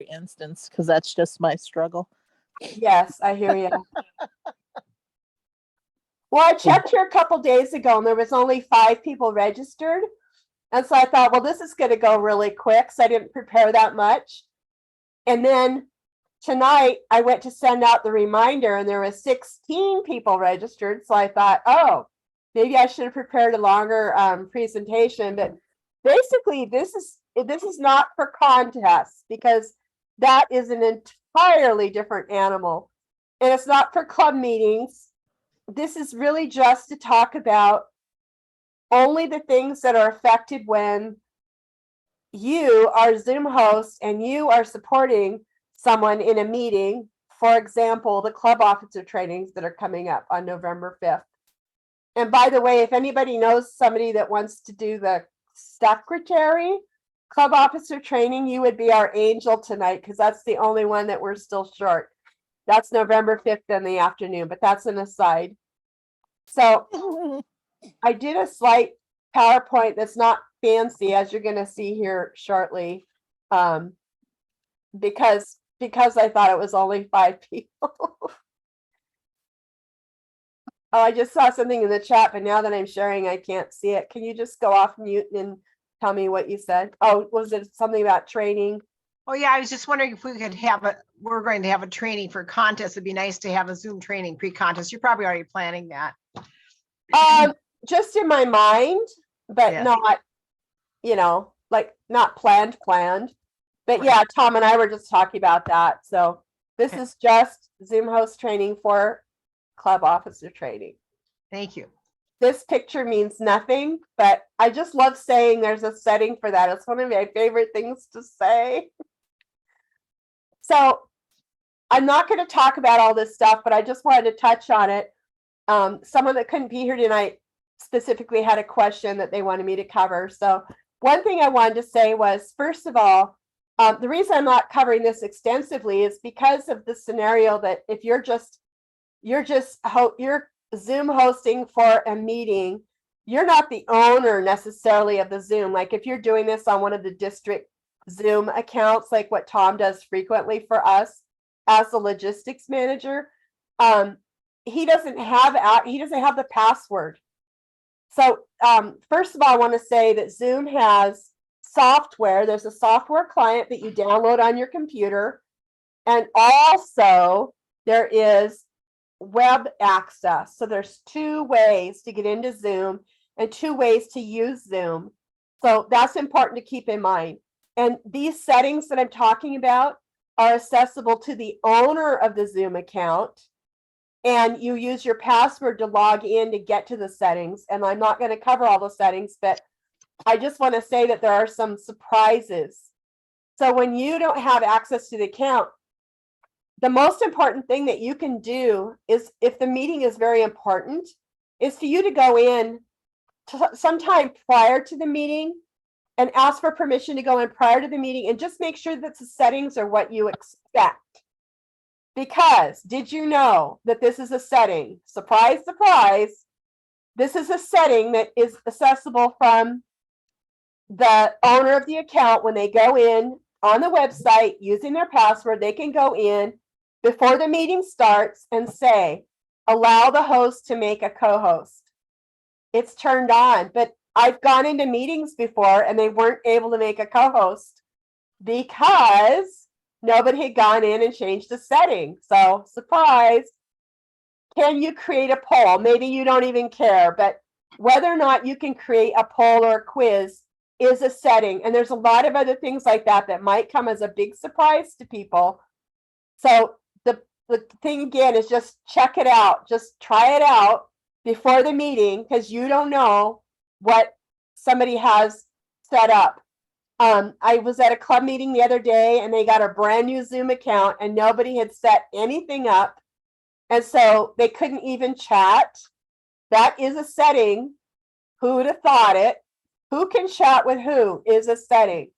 instance, because that's just my struggle. Yes, I hear you. Well, I checked here a couple days ago and there was only 5 people registered. And so I thought, well, this is going to go really quick. So I didn't prepare that much. And then tonight I went to send out the reminder and there was 16 people registered. So I thought, oh, maybe I should have prepared a longer presentation. But basically, this is not for contests because that is an entirely different animal. And it's not for club meetings. This is really just to talk about only the things that are affected when you are Zoom host and you are supporting someone in a meeting. For example, the club officer trainings that are coming up on November 5th. And by the way, if anybody knows somebody that wants to do the secretary club officer training, you would be our angel tonight because that's the only one that we're still short. That's November 5th in the afternoon, but that's an aside. So I did a slight PowerPoint that's not fancy, as you're going to see here shortly, because I thought it was only 5 people. Oh, I just saw something in the chat, but now that I'm sharing, I can't see it. Can you just go off mute and tell me what you said? Oh, was it something about training? Oh, yeah, I was just wondering if we could we're going to have a training for contest. It'd be nice to have a Zoom training pre-contest. You're probably already planning that. Just in my mind, but Yes. not, like not planned. But yeah, Tom and I were just talking about that. So this Okay. is just Zoom host training for club officer training. Thank you. This picture means nothing, but I just love saying there's a setting for that. It's one of my favorite things to say. So I'm not going to talk about all this stuff, but I just wanted to touch on it. Someone that couldn't be here tonight specifically had a question that they wanted me to cover. So one thing I wanted to say was, first of all, the reason I'm not covering this extensively is because of the scenario that if you're Zoom hosting for a meeting, you're not the owner necessarily of the Zoom. Like if you're doing this on one of the district Zoom accounts, like what Tom does frequently for us as the logistics manager, he doesn't have the password. So first of all, I want to say that Zoom has software. There's a software client that you download on your computer. And also there is web access. So there's 2 ways to get into Zoom and 2 ways to use Zoom. So that's important to keep in mind. And these settings that I'm talking about are accessible to the owner of the Zoom account. And you use your password to log in to get to the settings. And I'm not going to cover all the settings, but I just want to say that there are some surprises. So when you don't have access to the account, the most important thing that you can do is, if the meeting is very important, is for you to go in sometime prior to the meeting and ask for permission to go in prior to the meeting and just make sure that the settings are what you expect. Because did you know that this is a setting? Surprise, surprise. This is a setting that is accessible from the owner of the account. When they go in on the website using their password, they can go in before the meeting starts and say, allow the host to make a co-host. It's turned on, but I've gone into meetings before and they weren't able to make a co-host because nobody had gone in and changed the setting. So surprise. Can you create a poll? Maybe you don't even care, but whether or not you can create a poll or a quiz is a setting. And there's a lot of other things like that that might come as a big surprise to people. So the thing again is just check it out. Just try it out before the meeting because you don't know what somebody has set up. I was at a club meeting the other day and they got a brand new Zoom account and nobody had set anything up. And so they couldn't even chat. That is a setting. Who would have thought it? Who can chat with who is a setting.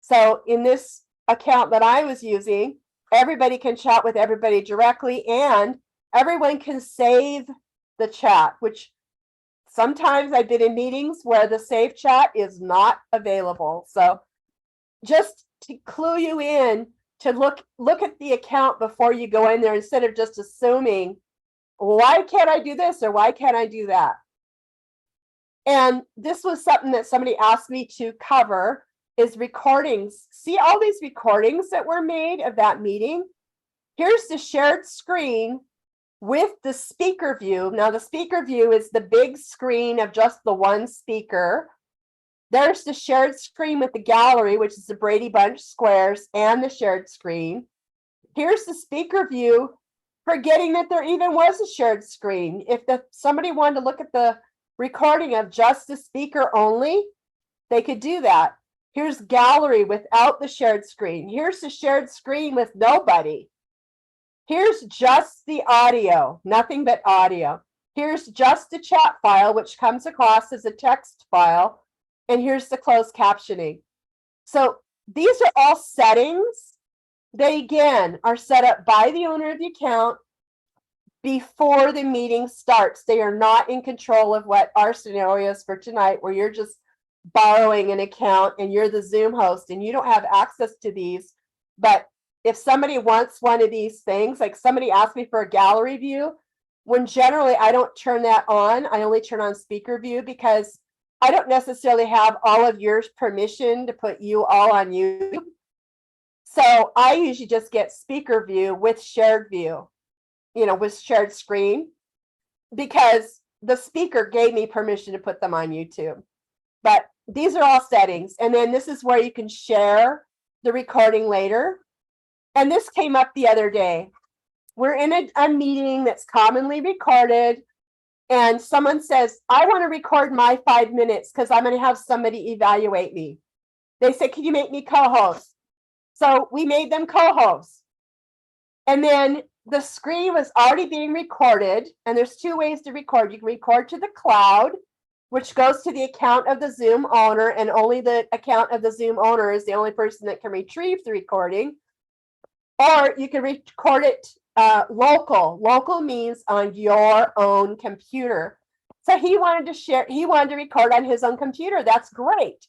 So in this account that I was using, everybody can chat with everybody directly and everyone can save the chat, which sometimes I've been in meetings where the save chat is not available. So just to clue you in, to look at the account before you go in there instead of just assuming, why can't I do this or why can't I do that? And this was something that somebody asked me to cover is recordings. See all these recordings that were made of that meeting? Here's the shared screen with the speaker view. Now the speaker view is the big screen of just the one speaker. There's the shared screen with the gallery, which is the Brady Bunch squares and the shared screen. Here's the speaker view, forgetting that there even was a shared screen. If somebody wanted to look at the recording of just the speaker only, they could do that. Here's gallery without the shared screen. Here's the shared screen with nobody. Here's just the audio, nothing but audio. Here's just the chat file, which comes across as a text file. And here's the closed captioning. So these are all settings. They, again, are set up by the owner of the account before the meeting starts. They are not in control of what our scenario is for tonight, where you're just borrowing an account and you're the Zoom host and you don't have access to these. But if somebody wants one of these things, like somebody asked me for a gallery view, when generally I don't turn that on, I only turn on speaker view because I don't necessarily have all of your permission to put you all on YouTube. So I usually just get speaker view with shared view, with shared screen, because the speaker gave me permission to put them on YouTube. But these are all settings. And then this is where you can share the recording later. And this came up the other day. We're in a meeting that's commonly recorded. And someone says, I want to record my 5 minutes because I'm going to have somebody evaluate me. They said, can you make me co-host? So we made them co-hosts. And then the screen was already being recorded. And there's two ways to record. You can record to the cloud, which goes to the account of the Zoom owner. And only the account of the Zoom owner is the only person that can retrieve the recording. Or you can record it local. Local means on your own computer. So he wanted to record on his own computer. That's great.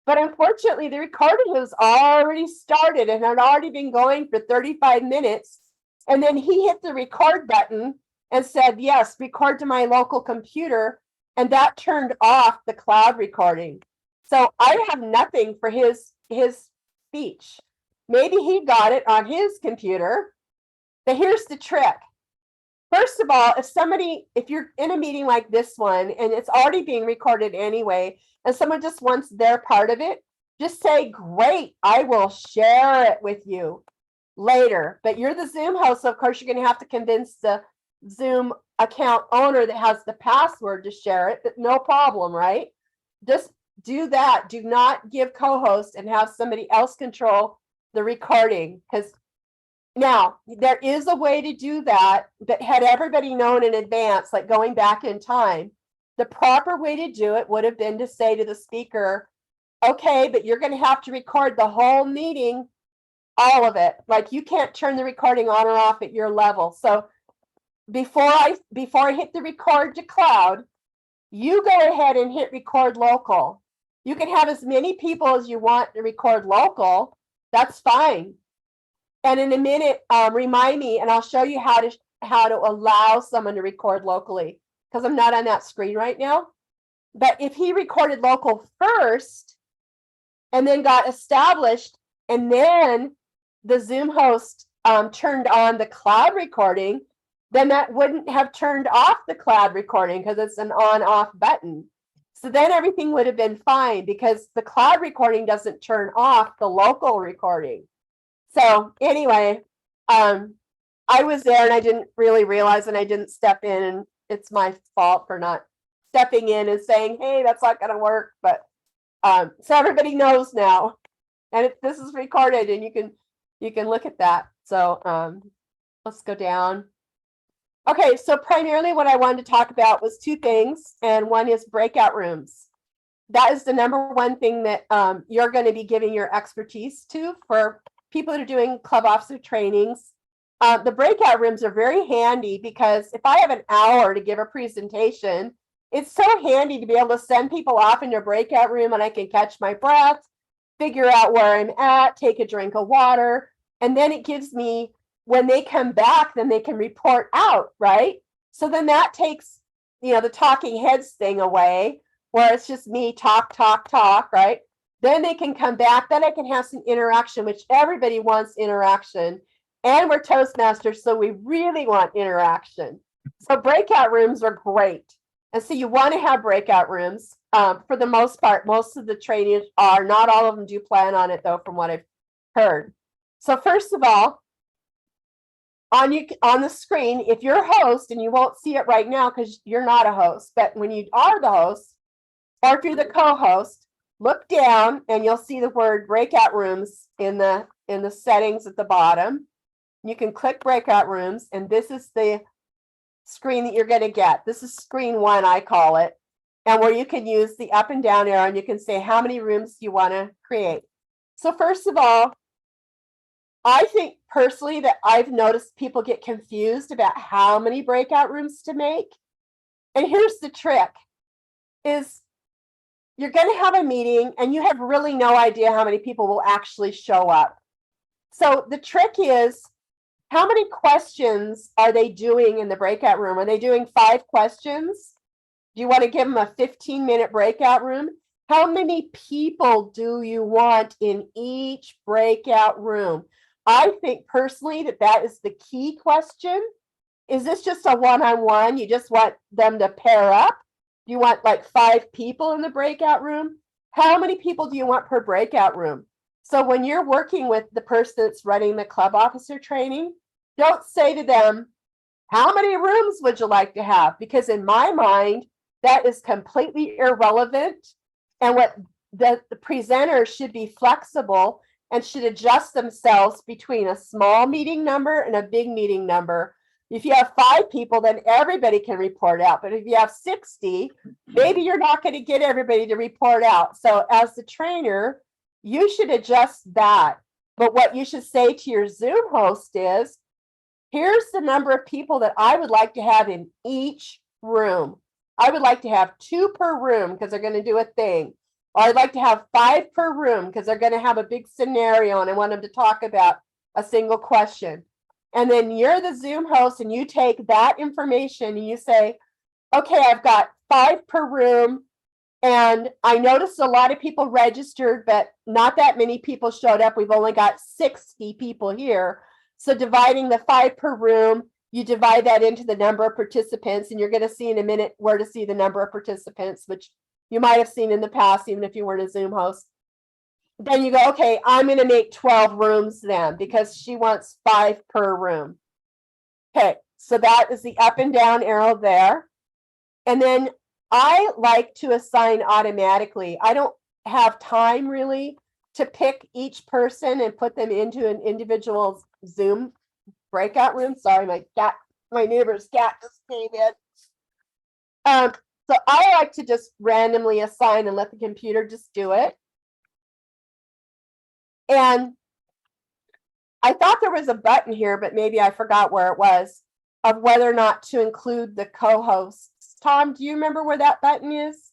But unfortunately, the recording was already started and had already been going for 35 minutes. And then he hit the record button and said, yes, record to my local computer. And that turned off the cloud recording. So I have nothing for his speech. Maybe he got it on his computer. But here's the trick. First of all, if you're in a meeting like this one and it's already being recorded anyway, and someone just wants their part of it, just say, great, I will share it with you later. But you're the Zoom host, so of course you're going to have to convince the Zoom account owner that has the password to share it, but no problem, right? Just do that. Do not give co-host and have somebody else control the recording, because now there is a way to do that, but had everybody known in advance, like going back in time, the proper way to do it would have been to say to the speaker, okay, but you're going to have to record the whole meeting, all of it. Like you can't turn the recording on or off at your level. So before I hit the record to cloud, you go ahead and hit record local. You can have as many people as you want to record local. That's fine. And in a minute, remind me, and I'll show you how to allow someone to record locally, because I'm not on that screen right now. But if he recorded local first and then got established, and then the Zoom host turned on the cloud recording, then that wouldn't have turned off the cloud recording because it's an on-off button. So then everything would have been fine because the cloud recording doesn't turn off the local recording. So anyway, I was there and I didn't really realize, and I didn't step in, and it's my fault for not stepping in and saying, hey, that's not going to work. But so everybody knows now, and this is recorded and you can look at that. So let's go down. Okay, so primarily what I wanted to talk about was two things, and one is breakout rooms. That is the number one thing that you're going to be giving your expertise to for people that are doing club officer trainings. The breakout rooms are very handy because if I have an hour to give a presentation, it's so handy to be able to send people off in their breakout room and I can catch my breath, figure out where I'm at, take a drink of water. And then it gives me, when they come back, then they can report out, right? So then that takes, the talking heads thing away, where it's just me talk, right? Then they can come back, then I can have some interaction, which everybody wants interaction. And we're Toastmasters, so we really want interaction. So breakout rooms are great. And so you want to have breakout rooms. For the most part, most of the trainees are, not all of them do plan on it though, from what I've heard. So first of all, on the screen, if you're a host, and you won't see it right now because you're not a host, but when you are the host, or if you're the co-host, look down and you'll see the word breakout rooms in the settings at the bottom. You can click breakout rooms, and this is the screen that you're going to get. This is screen 1, I call it, and where you can use the up and down arrow, and you can say how many rooms you want to create. So first of all, I think personally that I've noticed people get confused about how many breakout rooms to make. And here's the trick, is you're going to have a meeting and you have really no idea how many people will actually show up. So the trick is, how many questions are they doing in the breakout room? Are they doing 5 questions? Do you want to give them a 15-minute breakout room? How many people do you want in each breakout room? I think personally that is the key question. Is this just a one-on-one? You just want them to pair up? Do you want like 5 people in the breakout room? How many people do you want per breakout room? So when you're working with the person that's running the club officer training, don't say to them, how many rooms would you like to have? Because in my mind, that is completely irrelevant. And what the presenter should be flexible and should adjust themselves between a small meeting number and a big meeting number. If you have 5 people, then everybody can report out. But if you have 60, maybe you're not going to get everybody to report out. So as the trainer, you should adjust that. But what you should say to your Zoom host is, here's the number of people that I would like to have in each room. I would like to have 2 per room because they're going to do a thing. Or I'd like to have 5 per room because they're going to have a big scenario and I want them to talk about a single question. And then you're the Zoom host and you take that information and you say, okay, I've got 5 per room. And I noticed a lot of people registered, but not that many people showed up. We've only got 60 people here. So dividing the 5 per room, you divide that into the number of participants, and you're going to see in a minute where to see the number of participants, which you might have seen in the past, even if you weren't a Zoom host. Then you go, okay, I'm going to make 12 rooms then because she wants 5 per room. Okay, so that is the up and down arrow there. And then I like to assign automatically. I don't have time really to pick each person and put them into an individual Zoom breakout room. Sorry, my neighbor's cat just came in. So I like to just randomly assign and let the computer just do it. And I thought there was a button here, but maybe I forgot where it was, of whether or not to include the co-hosts. Tom, do you remember where that button is?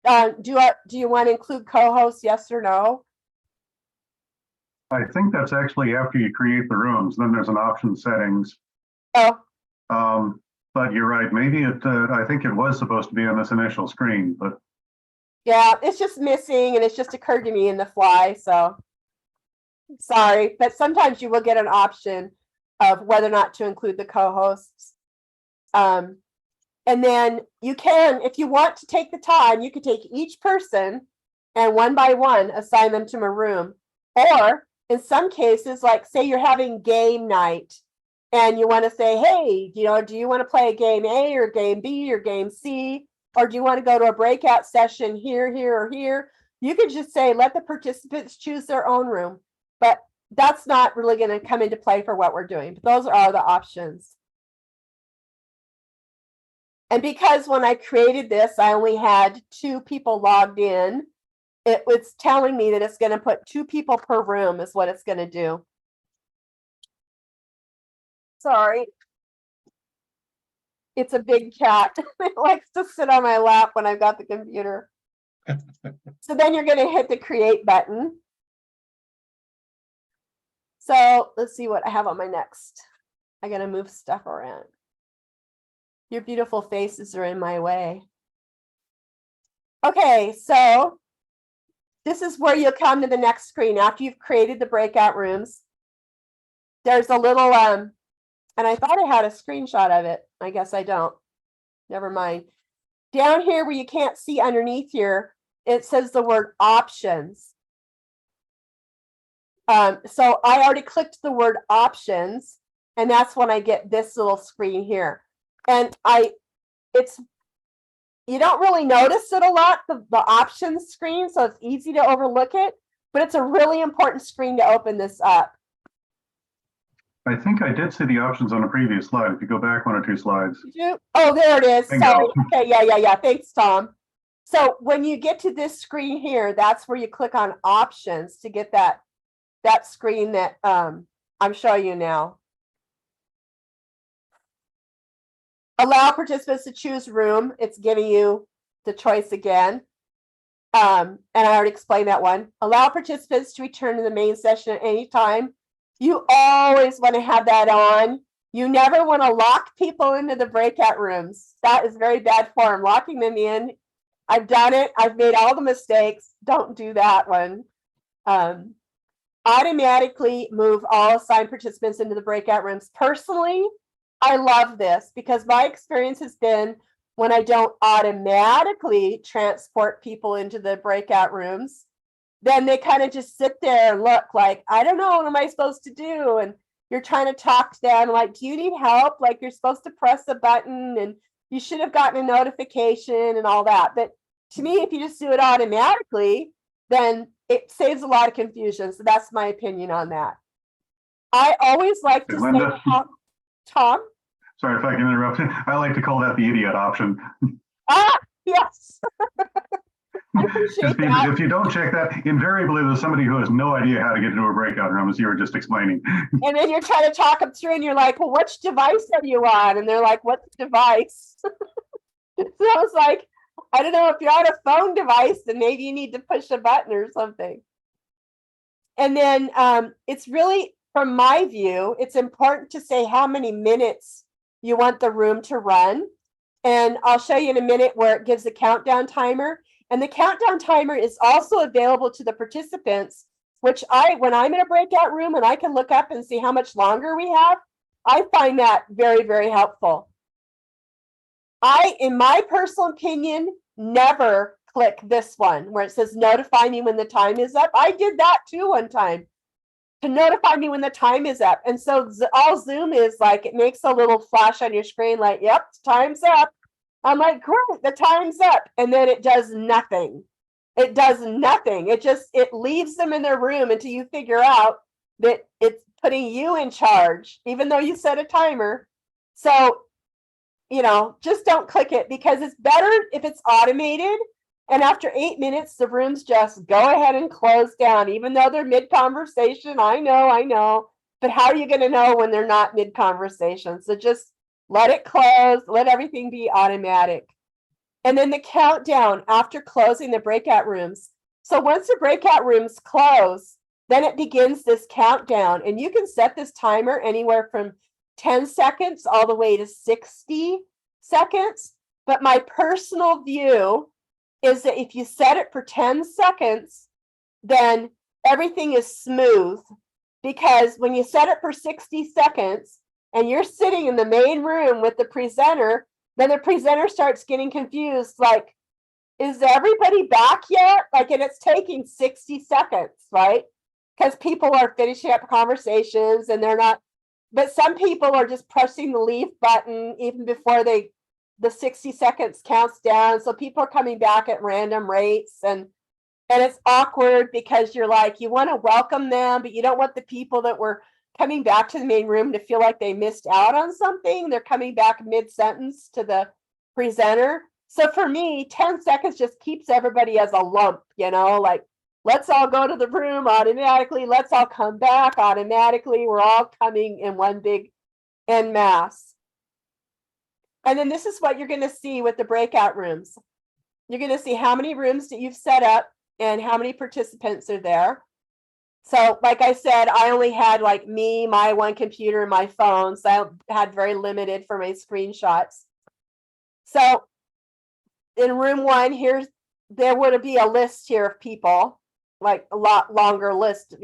Do you want to include co-hosts, yes or no? I think that's actually after you create the rooms, then there's an option settings. Oh, But you're right, maybe I think it was supposed to be on this initial screen, but yeah, it's just missing and it's just occurred to me in the fly, so sorry. But sometimes you will get an option of whether or not to include the co-hosts. And then you can, if you want to take the time, you could take each person and one by one assign them to a room. Or in some cases, like say you're having game night and you want to say, hey, do you want to play a game A or game B or game C? Or do you want to go to a breakout session here, here, or here? You could just say, let the participants choose their own room. But that's not really going to come into play for what we're doing. But those are the options. And because when I created this, I only had 2 people logged in, it was telling me that it's going to put 2 people per room is what it's going to do. Sorry. It's a big cat. It likes to sit on my lap when I've got the computer. So then you're going to hit the create button. So let's see what I have on my next. I gotta move stuff around. Your beautiful faces are in my way. Okay, so this is where you'll come to the next screen after you've created the breakout rooms. There's a little, and I thought I had a screenshot of it. I guess I don't. Never mind. Down here where you can't see underneath here, it says the word options. So I already clicked the word options, and that's when I get this little screen here. And you don't really notice it a lot, the options screen, so it's easy to overlook it, but it's a really important screen to open this up. I think I did see the options on a previous slide. If you go back 1 or 2 slides. Did you? Oh, there it is. Bingo. Sorry. Okay, yeah. Thanks, Tom. So when you get to this screen here, that's where you click on options to get that screen that I'm showing you now. Allow participants to choose room. It's giving you the choice again. And I already explained that one. Allow participants to return to the main session at any time. You always want to have that on. You never want to lock people into the breakout rooms. That is very bad form, locking them in. I've done it. I've made all the mistakes. Don't do that one. Automatically move all assigned participants into the breakout rooms. Personally, I love this because my experience has been when I don't automatically transport people into the breakout rooms, then they kind of just sit there and look like, I don't know, what am I supposed to do? And you're trying to talk to them like, do you need help? Like you're supposed to press a button and you should have gotten a notification and all that. But to me, if you just do it automatically, then it saves a lot of confusion. So that's my opinion on that. I always like to Linda? say, Tom? Sorry if I can interrupt. I like to call that the idiot option. Yes. I appreciate Just because that. if you don't check that, invariably there's somebody who has no idea how to get into a breakout room, as you were just explaining. And then you're trying to talk them through and you're like, well, which device are you on? And they're like, what device? So it's like, I don't know, if you're on a phone device, then maybe you need to push a button or something. And then it's really, from my view, it's important to say how many minutes you want the room to run. And I'll show you in a minute where it gives a countdown timer. And the countdown timer is also available to the participants, which when I'm in a breakout room and I can look up and see how much longer we have, I find that very, very helpful. In my personal opinion, never click this one where it says notify me when the time is up. I did that too one time to notify me when the time is up. And so all Zoom is like, it makes a little flash on your screen like, yep, time's up. I'm like, great, the time's up. And then it does nothing. It does nothing. It leaves them in their room until you figure out that it's putting you in charge, even though you set a timer. So, just don't click it because it's better if it's automated. And after 8 minutes, the rooms just go ahead and close down, even though they're mid-conversation. I know. But how are you going to know when they're not mid-conversation? So just let it close, let everything be automatic. And then the countdown after closing the breakout rooms. So once the breakout rooms close, then it begins this countdown. And you can set this timer anywhere from 10 seconds all the way to 60 seconds. But my personal view is that if you set it for 10 seconds, then everything is smooth. Because when you set it for 60 seconds, and you're sitting in the main room with the presenter, then the presenter starts getting confused, like, is everybody back yet? Like, and it's taking 60 seconds, right? Because people are finishing up conversations and they're not, but some people are just pressing the leave button even before the 60 seconds counts down. So people are coming back at random rates and it's awkward because you're like, you want to welcome them, but you don't want the people that were coming back to the main room to feel like they missed out on something. They're coming back mid-sentence to the presenter. So for me, 10 seconds just keeps everybody as a lump, like, let's all go to the room automatically. Let's all come back automatically. We're all coming in one big en masse. And then this is what you're going to see with the breakout rooms. You're going to see how many rooms that you've set up and how many participants are there. So like I said, I only had like me, my one computer, and my phone. So I had very limited for my screenshots. So in room one, there would be a list here of people, like a lot longer list,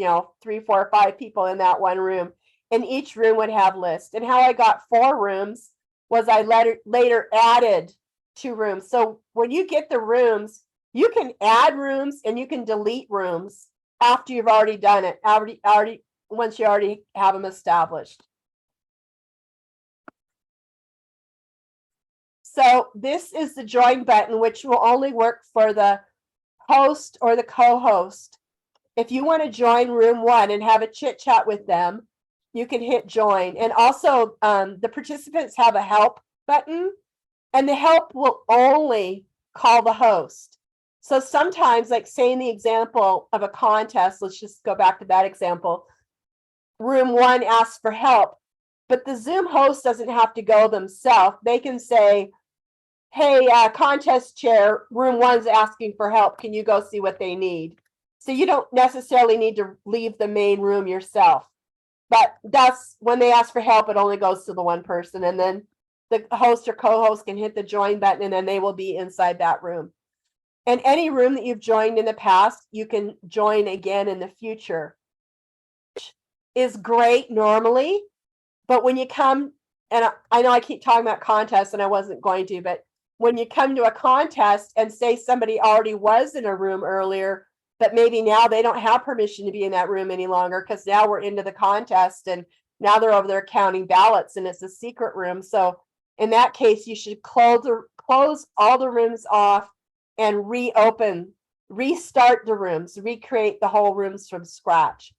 3, 4, 5 people in that one room. And each room would have lists. And how I got 4 rooms was I later added 2 rooms. So when you get the rooms, you can add rooms and you can delete rooms after you've already done it, once you already have them established. So this is the join button, which will only work for the host or the co-host. If you want to join room 1 and have a chit chat with them, you can hit join. And also the participants have a help button, and the help will only call the host. So sometimes, like say in the example of a contest, let's just go back to that example. Room 1 asks for help, but the Zoom host doesn't have to go themselves. They can say, hey, contest chair, room 1's asking for help. Can you go see what they need? So you don't necessarily need to leave the main room yourself. But that's when they ask for help, it only goes to the one person. And then the host or co-host can hit the join button, and then they will be inside that room. And any room that you've joined in the past, you can join again in the future. Is great normally, but when you come, and I know I keep talking about contests and I wasn't going to, but when you come to a contest and say somebody already was in a room earlier, but maybe now they don't have permission to be in that room any longer because now we're into the contest and now they're over there counting ballots and it's a secret room. So in that case, you should close all the rooms off and restart the rooms, recreate the whole rooms from scratch.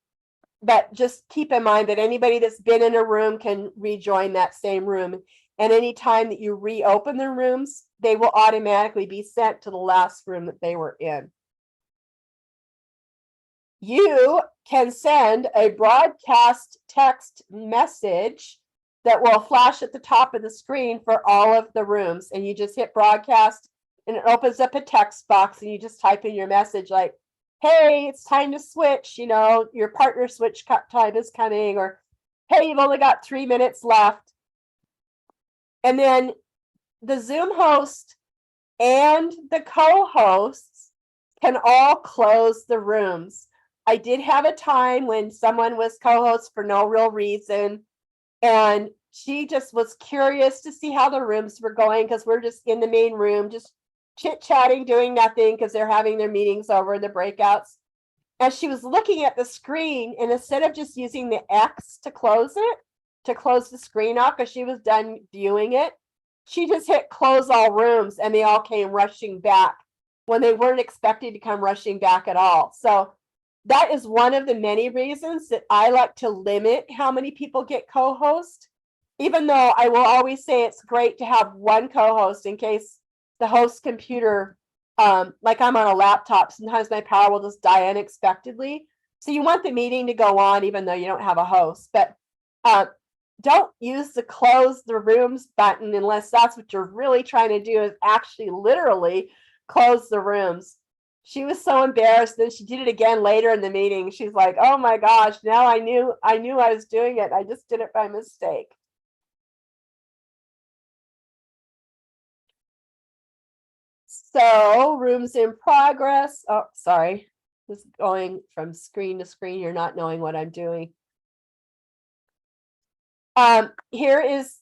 But just keep in mind that anybody that's been in a room can rejoin that same room. And anytime that you reopen the rooms, they will automatically be sent to the last room that they were in. You can send a broadcast text message that will flash at the top of the screen for all of the rooms. And you just hit broadcast and it opens up a text box and you just type in your message like, hey, it's time to switch, your partner switch time is coming, or hey, you've only got 3 minutes left. And then the Zoom host and the co-hosts can all close the rooms. I did have a time when someone was co-host for no real reason, and she just was curious to see how the rooms were going because we're just in the main room, just chit-chatting, doing nothing because they're having their meetings over in the breakouts. And she was looking at the screen, and instead of just using the X to close the screen off because she was done viewing it, she just hit close all rooms and they all came rushing back when they weren't expected to come rushing back at all. So that is one of the many reasons that I like to limit how many people get co-host, even though I will always say it's great to have one co-host in case the host computer, like I'm on a laptop, sometimes my power will just die unexpectedly. So you want the meeting to go on even though you don't have a host, but don't use the close the rooms button unless that's what you're really trying to do, is actually literally close the rooms. She was so embarrassed. Then she did it again later in the meeting. She's like, oh my gosh, now I knew I was doing it. I just did it by mistake. So rooms in progress. Oh, sorry. Just going from screen to screen. You're not knowing what I'm doing. Here is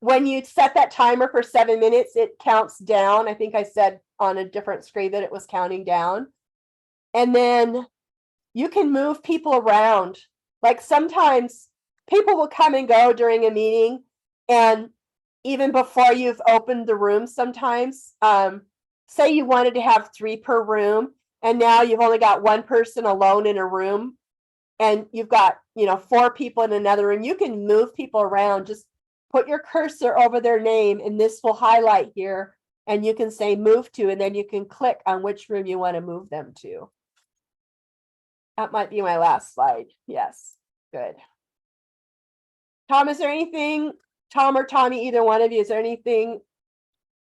when you set that timer for 7 minutes, it counts down. I think I said on a different screen that it was counting down. And then you can move people around. Like sometimes people will come and go during a meeting, and even before you've opened the room sometimes, say you wanted to have 3 per room, and now you've only got one person alone in a room, and you've got, 4 people in another room. You can move people around. Just put your cursor over their name, and this will highlight here, and you can say move to, and then you can click on which room you want to move them to. That might be my last slide. Yes, good. Tom, is there anything, Tom or Tommy, either one of you, is there anything?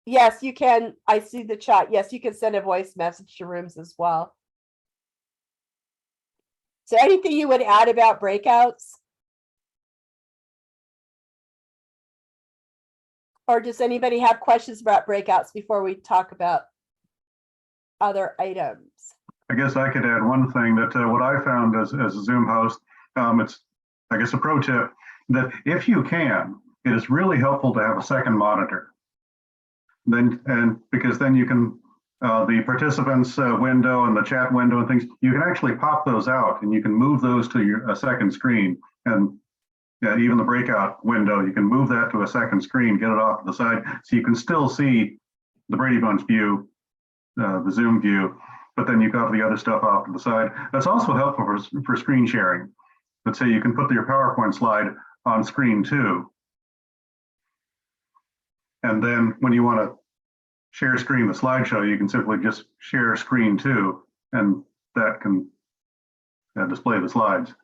Yes, you can. I see the chat. Yes, you can send a voice message to rooms as well. Is there anything you would add about breakouts? Or does anybody have questions about breakouts before we talk about other items? I guess I could add one thing that what I found as a Zoom host, it's, I guess, a pro tip that if you can, it is really helpful to have a second monitor. Because then you can, the participants window and the chat window and things, you can actually pop those out and you can move those to a second screen. And even the breakout window, you can move that to a second screen, get it off to the side, so you can still see the Brady Bunch view, the Zoom view, but then you've got the other stuff off to the side. That's also helpful for screen sharing. Let's say you can put your PowerPoint slide on screen too. And then when you want to share screen the slideshow, you can simply just share screen too, and that can display the slides.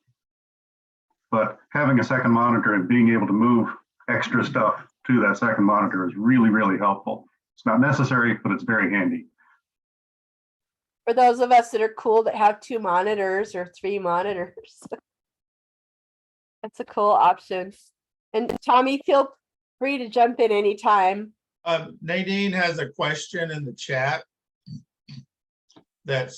But having a second monitor and being able to move extra stuff to that second monitor is really, really helpful. It's not necessary, but it's very handy. For those of us that are cool that have 2 monitors or 3 monitors. That's a cool option. And Tommy, feel free to jump in anytime. Nadine has a question in the chat that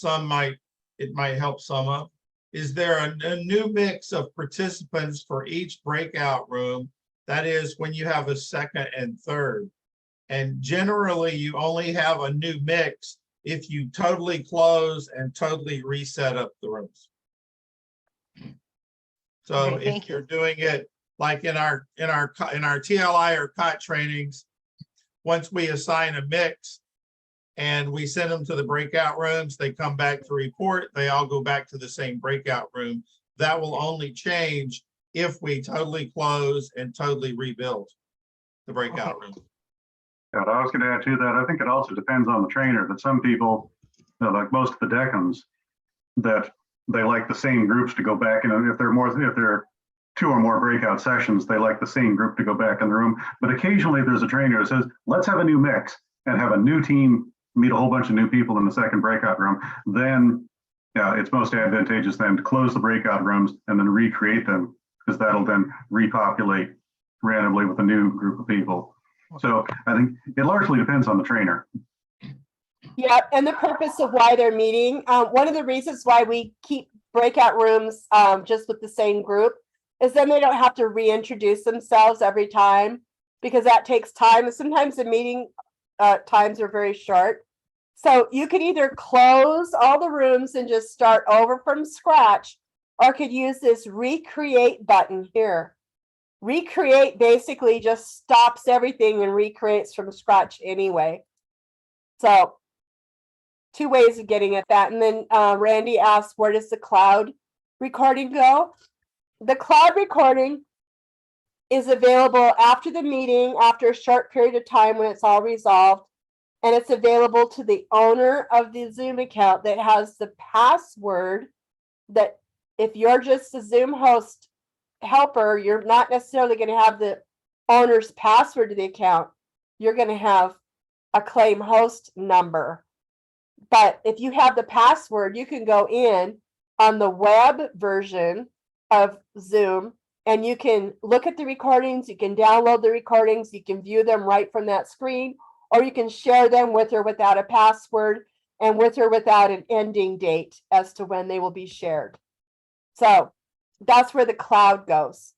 it might help some of. Is there a new mix of participants for each breakout room? That is when you have a second and third. And generally you only have a new mix if you totally close and totally reset up the rooms. So Okay, if thank you. you're doing it like in our TLI or COT trainings, once we assign a mix and we send them to the breakout rooms, they come back to report, they all go back to the same breakout room. That will only change if we totally close and totally rebuild the breakout room. Yeah, I was going to add to that. I think it also depends on the trainer. That some people, like most of the decans, that they like the same groups to go back. And if there are 2 or more breakout sessions, they like the same group to go back in the room. But occasionally there's a trainer who says, let's have a new mix and have a new team meet a whole bunch of new people in the second breakout room. Then it's most advantageous then to close the breakout rooms and then recreate them, because that'll then repopulate randomly with a new group of people. So I think it largely depends on the trainer. Yeah, and the purpose of why they're meeting. One of the reasons why we keep breakout rooms just with the same group is then they don't have to reintroduce themselves every time, because that takes time. And sometimes the meeting times are very short. So you could either close all the rooms and just start over from scratch, or could use this recreate button here. Recreate basically just stops everything and recreates from scratch anyway. So 2 ways of getting at that. And then Randy asked, where does the cloud recording go? The cloud recording is available after the meeting, after a short period of time when it's all resolved. And it's available to the owner of the Zoom account that has the password, that if you're just a Zoom host helper, you're not necessarily going to have the owner's password to the account. You're going to have a claim host number. But if you have the password, you can go in on the web version of Zoom and you can look at the recordings, you can download the recordings, you can view them right from that screen, or you can share them with or without a password and with or without an ending date as to when they will be shared. So that's where the cloud goes.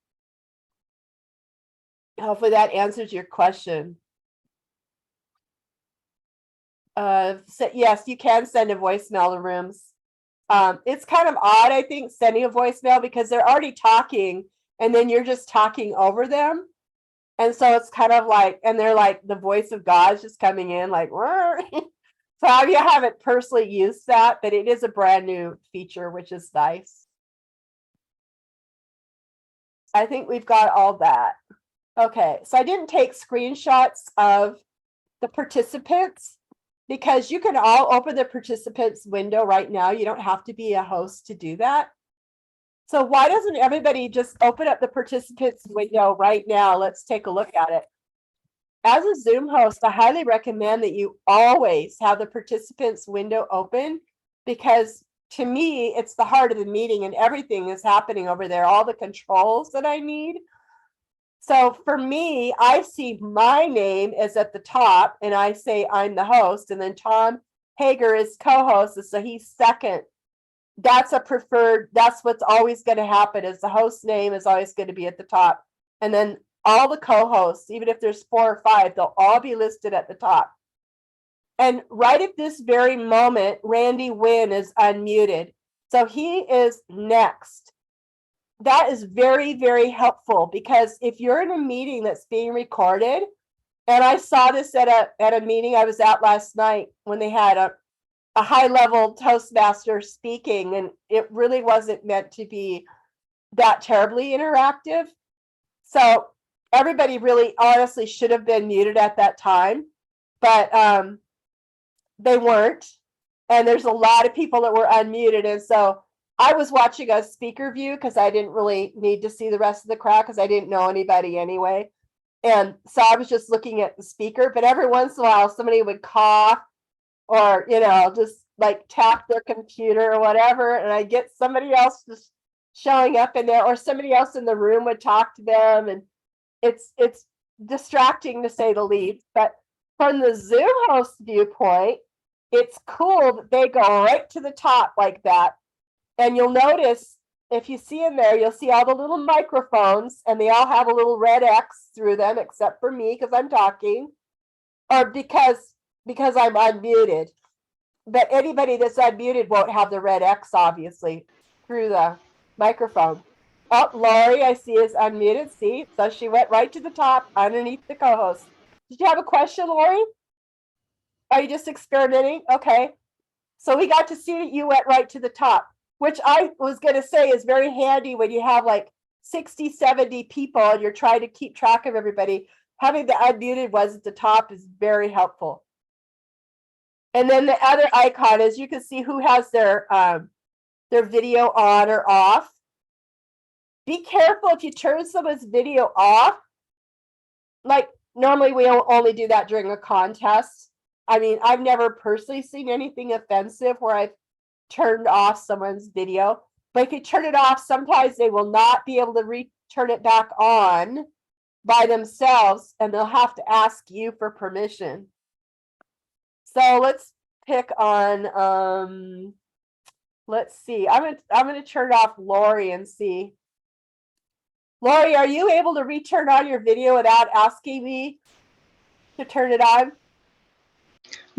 Hopefully that answers your question. So yes, you can send a voicemail to rooms. It's kind of odd, I think, sending a voicemail because they're already talking and then you're just talking over them. And so it's kind of like, and they're like, the voice of God's just coming in like, so I haven't personally used that, but it is a brand new feature, which is nice. I think we've got all that. Okay, so I didn't take screenshots of the participants because you can all open the participants window right now. You don't have to be a host to do that. So why doesn't everybody just open up the participants window right now? Let's take a look at it. As a Zoom host, I highly recommend that you always have the participants window open, because to me, it's the heart of the meeting and everything is happening over there, all the controls that I need. So for me, I see my name is at the top and I say I'm the host, and then Tom Hager is co-host, so he's second. That's a preferred, that's what's always going to happen, is the host name is always going to be at the top. And then all the co-hosts, even if there's 4 or 5, they'll all be listed at the top. And right at this very moment, Randy Wynn is unmuted. So he is next. That is very, very helpful, because if you're in a meeting that's being recorded, and I saw this at a meeting I was at last night when they had a high-level Toastmaster speaking, and it really wasn't meant to be that terribly interactive. So everybody really honestly should have been muted at that time, but they weren't. And there's a lot of people that were unmuted. And so I was watching a speaker view because I didn't really need to see the rest of the crowd because I didn't know anybody anyway. And so I was just looking at the speaker, but every once in a while somebody would cough or, just like tap their computer or whatever. And I get somebody else just showing up in there, or somebody else in the room would talk to them. And it's distracting to say the least. But from the Zoom host viewpoint, it's cool that they go right to the top like that. And you'll notice, if you see in there, you'll see all the little microphones, and they all have a little red X through them, except for me because I'm talking, or because I'm unmuted. But anybody that's unmuted won't have the red X, obviously, through the microphone. Oh, Lori, I see, is unmuted. See, so she went right to the top underneath the co-host. Did you have a question, Lori? Are you just experimenting? Okay. So we got to see that you went right to the top, which I was going to say is very handy when you have like 60, 70 people and you're trying to keep track of everybody. Having the unmuted ones at the top is very helpful. And then the other icon is you can see who has their video on or off. Be careful if you turn someone's video off. Like normally we only do that during a contest. I mean, I've never personally seen anything offensive where I've turned off someone's video, but if you turn it off, sometimes they will not be able to turn it back on by themselves, and they'll have to ask you for permission. So let's pick on, let's see. I'm gonna turn off Lori and see. Lori, are you able to return on your video without asking me to turn it on?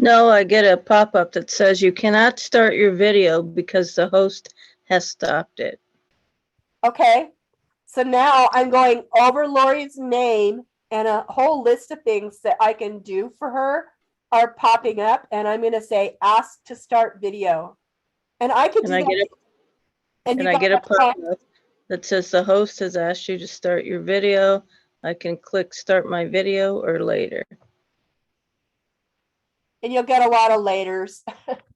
No, I get a pop-up that says you cannot start your video because the host has stopped it. Okay, so now I'm going over Lori's name, and a whole list of things that I can do for her are popping up, and I'm going to say ask to start video. And I can do that. And I get a pop-up that says the host has asked you to start your video. I can click start my video or later. And you'll get a lot of laters.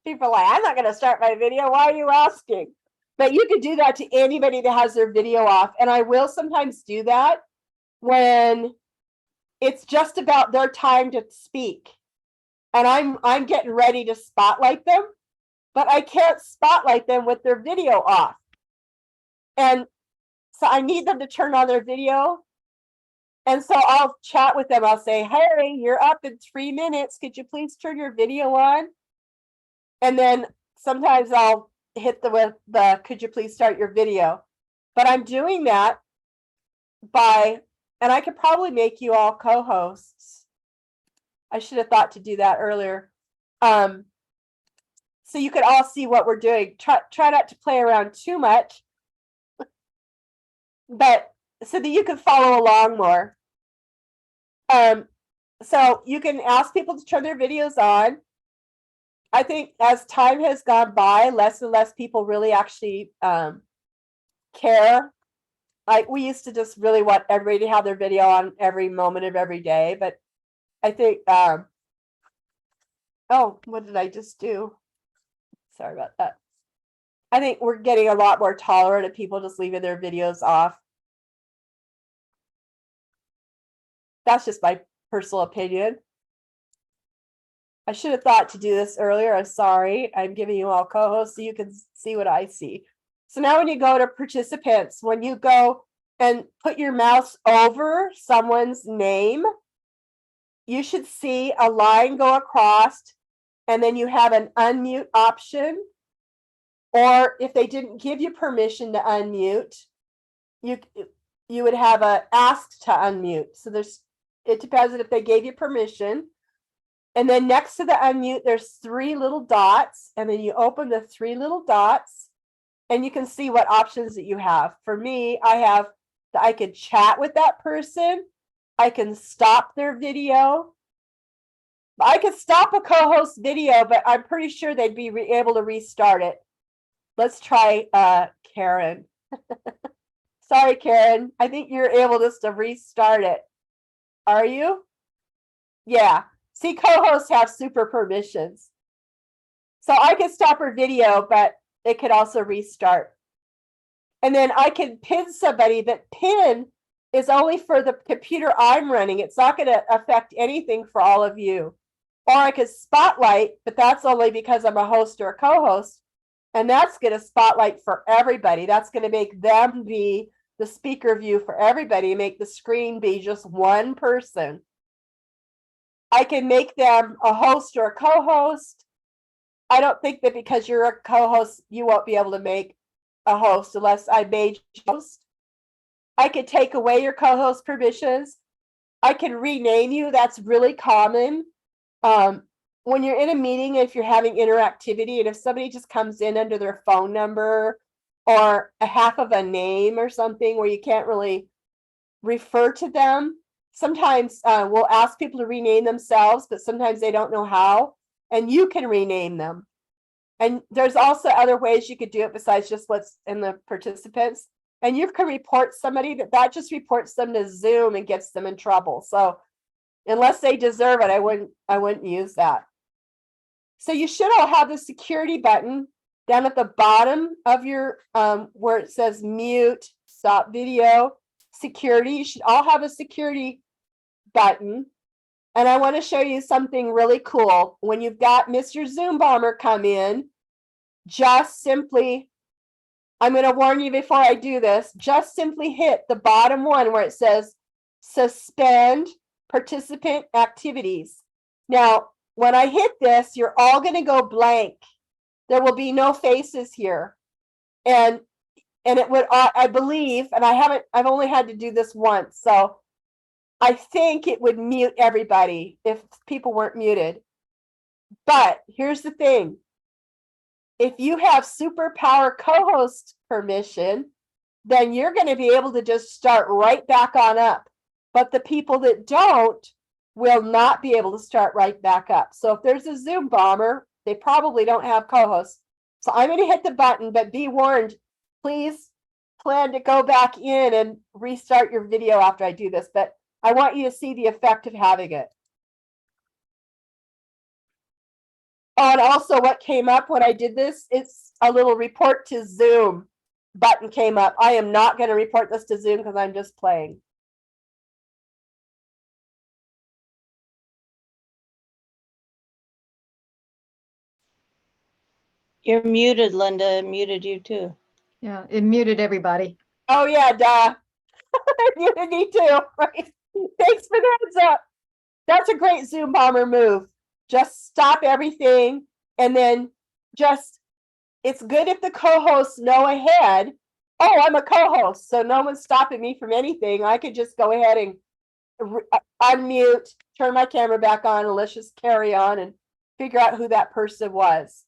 People are like, I'm not going to start my video. Why are you asking? But you can do that to anybody that has their video off. And I will sometimes do that when it's just about their time to speak. And I'm getting ready to spotlight them, but I can't spotlight them with their video off. And so I need them to turn on their video. And so I'll chat with them. I'll say, hey, you're up in 3 minutes. Could you please turn your video on? And then sometimes I'll hit the could you please start your video? But I'm doing that and I could probably make you all co-hosts. I should have thought to do that earlier. So you could all see what we're doing. Try not to play around too much, but so that you can follow along more. So you can ask people to turn their videos on. I think as time has gone by, less and less people really actually care. Like we used to just really want everybody to have their video on every moment of every day. But I think, oh, what did I just do? Sorry about that. I think we're getting a lot more tolerant of people just leaving their videos off. That's just my personal opinion. I should have thought to do this earlier. I'm sorry. I'm giving you all co-hosts so you can see what I see. So now when you go to participants, when you go and put your mouse over someone's name, you should see a line go across and then you have an unmute option. Or if they didn't give you permission to unmute, you would have a ask to unmute. So it depends on if they gave you permission. And then next to the unmute, there's 3 little dots, and then you open the 3 little dots and you can see what options that you have. For me, I have that I could chat with that person. I can stop their video. I could stop a co-host video, but I'm pretty sure they'd be able to restart it. Let's try Karen. Sorry, Karen. I think you're able just to restart it. Are you? Yeah. See, co-hosts have super permissions. So I could stop her video, but it could also restart. And then I can pin somebody, but pin is only for the computer I'm running. It's not going to affect anything for all of you. Or I could spotlight, but that's only because I'm a host or a co-host. And that's going to spotlight for everybody. That's going to make them be the speaker view for everybody, make the screen be just one person. I can make them a host or a co-host. I don't think that because you're a co-host, you won't be able to make a host unless I made you host. I could take away your co-host permissions. I can rename you. That's really common. When you're in a meeting, if you're having interactivity, and if somebody just comes in under their phone number or a half of a name or something where you can't really refer to them, sometimes we'll ask people to rename themselves, but sometimes they don't know how, and you can rename them. And there's also other ways you could do it besides just what's in the participants. And you can report somebody that just reports them to Zoom and gets them in trouble. So unless they deserve it, I wouldn't use that. So you should all have the security button down at the bottom of your where it says mute, stop video, security. You should all have a security button. And I want to show you something really cool. When you've got Mr. Zoom Bomber come in, just simply, I'm going to warn you before I do this, just simply hit the bottom one where it says suspend participant activities. Now, when I hit this, you're all going to go blank. There will be no faces here. And it would, I believe, and I've only had to do this once. So I think it would mute everybody if people weren't muted. But here's the thing. If you have superpower co-host permission, then you're going to be able to just start right back on up. But the people that don't will not be able to start right back up. So if there's a Zoom bomber, they probably don't have co-hosts. So I'm going to hit the button, but be warned, please plan to go back in and restart your video after I do this. But I want you to see the effect of having it. Oh, and also what came up when I did this, it's a little report to Zoom button came up. I am not going to report this to Zoom because I'm just playing. You're muted, Linda. I muted you too. Yeah, it muted everybody. Oh yeah, duh. You need to. Right? Thanks for the heads up. That's a great Zoom bomber move. Just stop everything and then just, it's good if the co-hosts know ahead, oh, I'm a co-host, so no one's stopping me from anything. I could just go ahead and unmute, turn my camera back on, and let's just carry on and figure out who that person was.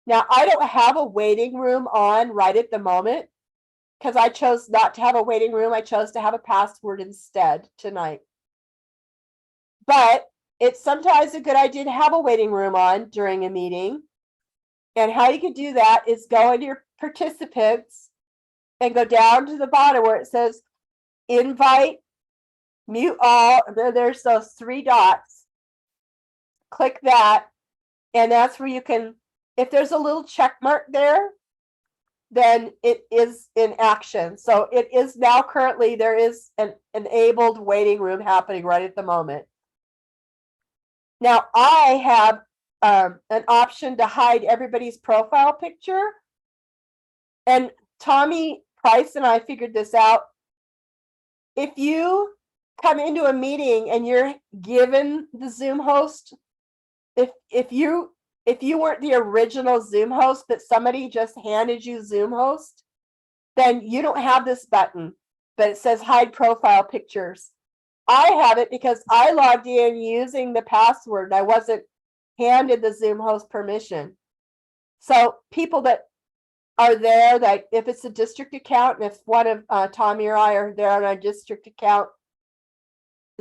Now, I don't have a waiting room on right at the moment because I chose not to have a waiting room. I chose to have a password instead tonight. But it's sometimes a good idea to have a waiting room on during a meeting. And how you can do that is go into your participants and go down to the bottom where it says invite, mute all. There's those 3 dots. Click that. And that's where you can, if there's a little check mark there, then it is in action. So it is now currently, there is an enabled waiting room happening right at the moment. Now I have an option to hide everybody's profile picture. And Tommy Price and I figured this out. If you come into a meeting and you're given the Zoom host, if you weren't the original Zoom host, but somebody just handed you Zoom host, then you don't have this button, but it says hide profile pictures. I have it because I logged in using the password and I wasn't handed the Zoom host permission. So people that are there, that if it's a district account, and if one of Tommy or I are there on our district account,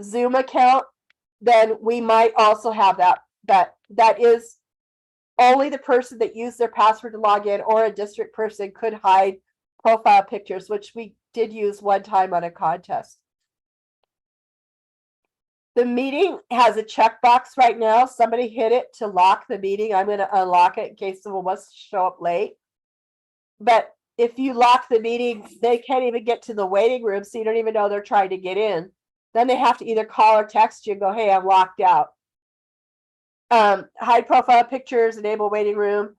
Zoom account, then we might also have that is only the person that used their password to log in, or a district person could hide profile pictures, which we did use one time on a contest. The meeting has a checkbox right now. Somebody hit it to lock the meeting. I'm going to unlock it in case someone wants to show up late. But if you lock the meeting, they can't even get to the waiting room, so you don't even know they're trying to get in. Then they have to either call or text you and go, hey, I'm locked out. Hide profile pictures, enable waiting room.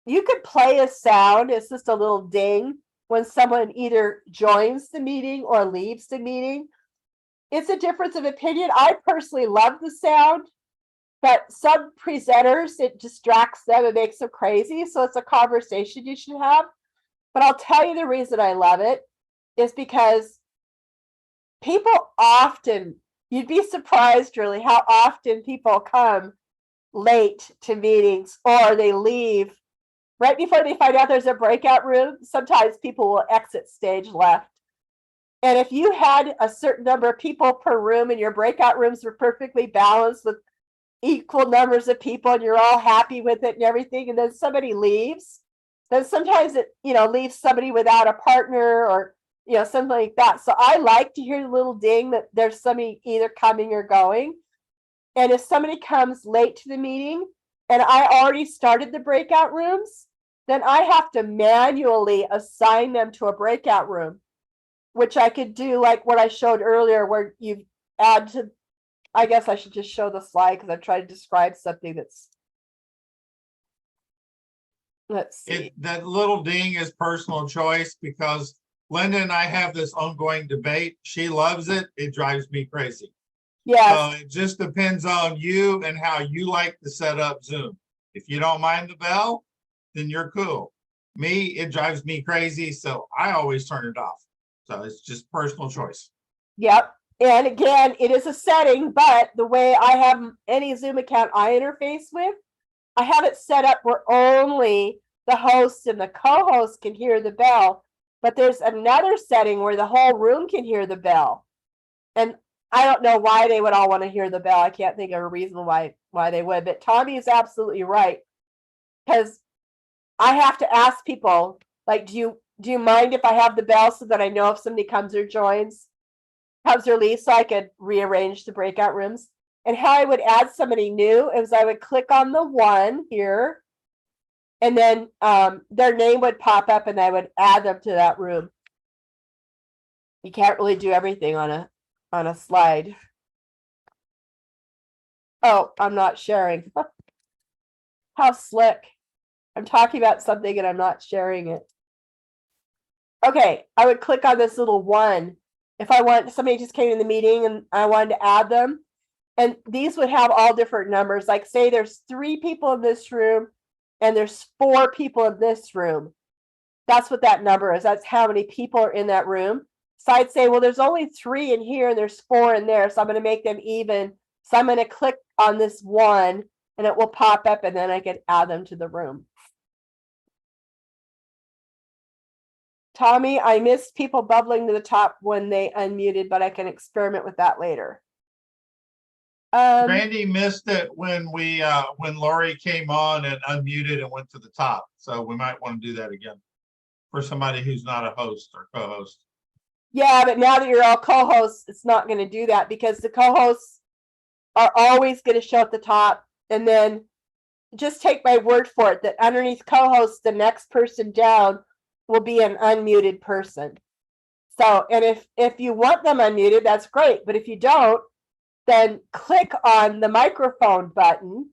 You could play a sound. It's just a little ding when someone either joins the meeting or leaves the meeting. It's a difference of opinion. I personally love the sound, but some presenters, it distracts them. It makes them crazy. So it's a conversation you should have. But I'll tell you the reason I love it is because people often, you'd be surprised really how often people come late to meetings or they leave right before they find out there's a breakout room. Sometimes people will exit stage left. And if you had a certain number of people per room and your breakout rooms were perfectly balanced with equal numbers of people and you're all happy with it and everything, and then somebody leaves, then sometimes it, leaves somebody without a partner or, something like that. So I like to hear the little ding that there's somebody either coming or going. And if somebody comes late to the meeting and I already started the breakout rooms, then I have to manually assign them to a breakout room, which I could do like what I showed earlier, where you add to, I guess I should just show the slide because I'm trying to describe something that's, let's see. That little ding is personal choice because Linda and I have this ongoing debate. She loves it. It drives me crazy. Yes. So it just depends on you and how you like to set up Zoom. If you don't mind the bell, then you're cool. Me, it drives me crazy. So I always turn it off. So it's just personal choice. Yep. And again, it is a setting, but the way I have any Zoom account I interface with, I have it set up where only the host and the co-host can hear the bell. But there's another setting where the whole room can hear the bell. And I don't know why they would all want to hear the bell. I can't think of a reason why they would. But Tommy is absolutely right. Because I have to ask people, like, do you mind if I have the bell so that I know if somebody comes or leaves, so I could rearrange the breakout rooms? And how I would add somebody new is I would click on the one here, and then their name would pop up and I would add them to that room. You can't really do everything on a slide. Oh, I'm not sharing. How slick. I'm talking about something and I'm not sharing it. Okay, I would click on this little one. If I want, somebody just came in the meeting and I wanted to add them. And these would have all different numbers. Like say there's 3 people in this room and there's 4 people in this room. That's what that number is. That's how many people are in that room. So I'd say, well, there's only 3 in here and there's 4 in there. So I'm going to make them even. So I'm going to click on this one and it will pop up and then I can add them to the room. Tommy, I missed people bubbling to the top when they unmuted, but I can experiment with that later. Randy missed it when when Lori came on and unmuted and went to the top. So we might want to do that again for somebody who's not a host or co-host. Yeah, but now that you're all co-hosts, it's not going to do that because the co-hosts are always going to show at the top. And then just take my word for it that underneath co-hosts, the next person down will be an unmuted person. So, and if you want them unmuted, that's great. But if you don't, then click on the microphone button.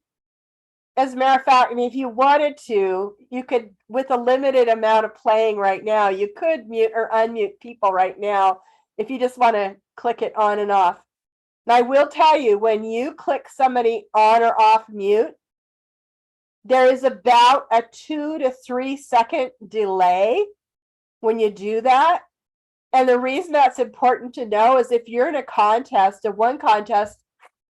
As a matter of fact, I mean, if you wanted to, you could, with a limited amount of playing right now, you could mute or unmute people right now if you just want to click it on and off. And I will tell you, when you click somebody on or off mute, there is about a 2 to 3 second delay when you do that. And the reason that's important to know is if you're in a contest, one contest,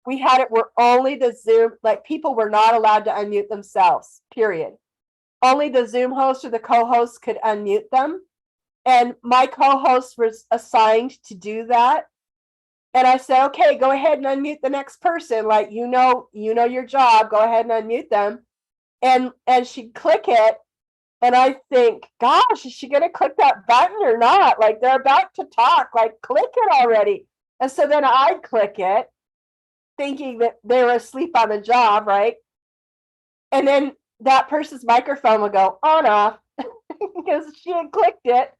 we had it where only the Zoom, like people were not allowed to unmute themselves, period. Only the Zoom host or the co-host could unmute them. And my co-host was assigned to do that. And I said, okay, go ahead and unmute the next person. Like, you know your job, go ahead and unmute them. And she'd click it. And I think, gosh, is she going to click that button or not? Like, they're about to talk, like, click it already. And so then I'd click it, thinking that they were asleep on the job, right? And then that person's microphone would go on off because she had clicked it,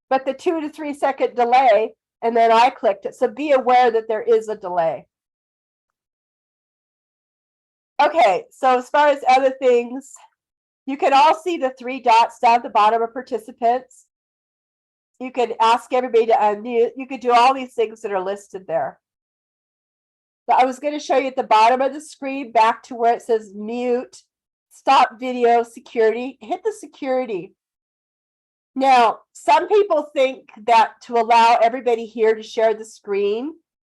but the 2 to 3 second delay, and then I clicked it. So be aware that there is a delay. Okay, so as far as other things, you can all see the 3 dots down at the bottom of participants. You could ask everybody to unmute. You could do all these things that are listed there. So I was going to show you at the bottom of the screen, back to where it says mute, stop video, security. Hit the security. Now, some people think that to allow everybody here to share the screen,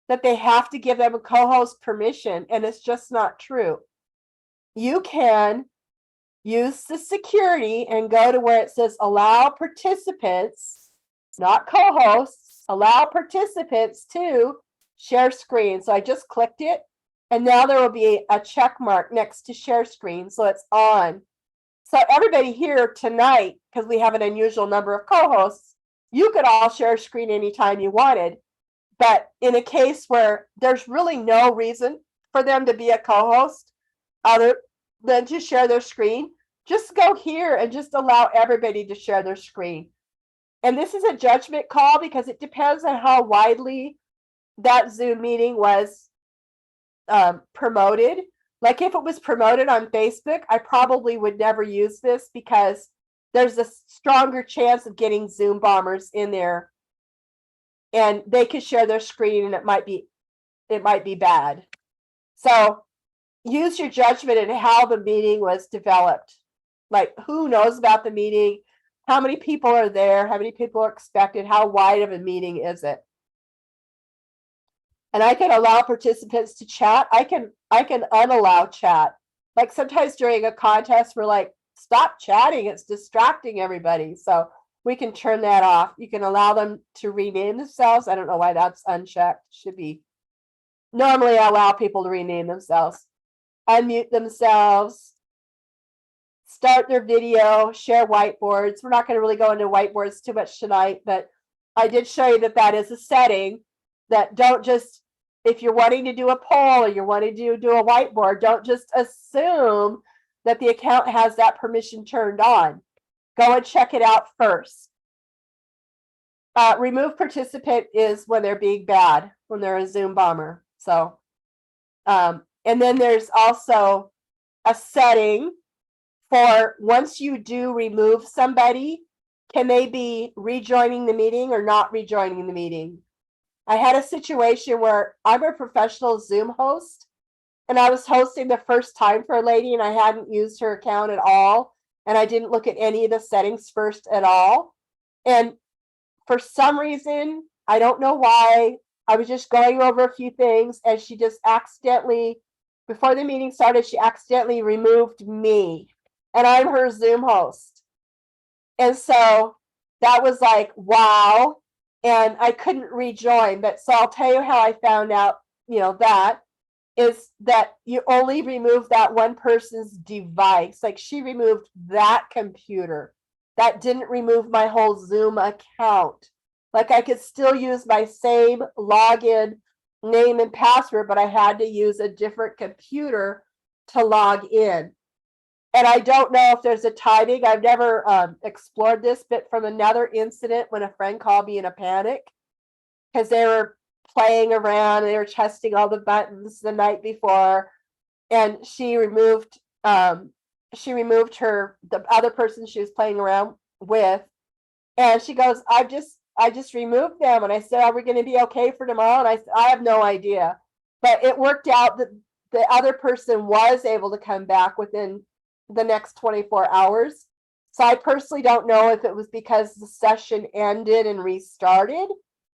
that they have to give them a co-host permission, and it's just not true. You can use the security and go to where it says allow participants, not co-hosts, allow participants to share screen. So I just clicked it, and now there will be a check mark next to share screen, so it's on. So everybody here tonight, because we have an unusual number of co-hosts, you could all share screen anytime you wanted. But in a case where there's really no reason for them to be a co-host other than to share their screen, just go here and just allow everybody to share their screen. And this is a judgment call because it depends on how widely that Zoom meeting was promoted. Like if it was promoted on Facebook, I probably would never use this because there's a stronger chance of getting Zoom bombers in there, and they could share their screen and it might be bad. So use your judgment in how the meeting was developed. Like, who knows about the meeting? How many people are there? How many people are expected? How wide of a meeting is it? And I can allow participants to chat. I can unallow chat. Like sometimes during a contest, we're like, stop chatting. It's distracting everybody. So we can turn that off. You can allow them to rename themselves. I don't know why that's unchecked. Should be. Normally I allow people to rename themselves, unmute themselves, start their video, share whiteboards. We're not going to really go into whiteboards too much tonight, but I did show you that that is a setting that don't just, if you're wanting to do a poll or you're wanting to do a whiteboard, don't just assume that the account has that permission turned on. Go and check it out first. Remove participant is when they're being bad, when they're a Zoom bomber. So, and then there's also a setting for once you do remove somebody, can they be rejoining the meeting or not rejoining the meeting? I had a situation where I'm a professional Zoom host and I was hosting the first time for a lady and I hadn't used her account at all. And I didn't look at any of the settings first at all. And for some reason, I don't know why, I was just going over a few things and she just accidentally, before the meeting started, she accidentally removed me and I'm her Zoom host. And so that was like, wow. And I couldn't rejoin, but so I'll tell you how I found out, that is that you only remove that one person's device. Like she removed that computer. That didn't remove my whole Zoom account. Like I could still use my same login name and password, but I had to use a different computer to log in. And I don't know if there's a timing. I've never explored this, but from another incident when a friend called me in a panic because they were playing around. They were testing all the buttons the night before, and she removed her the other person she was playing around with, and she goes, I just removed them. And I said, are we going to be okay for tomorrow? And I said, I have no idea, but it worked out that the other person was able to come back within the next 24 hours. So I personally don't know if it was because the session ended and restarted,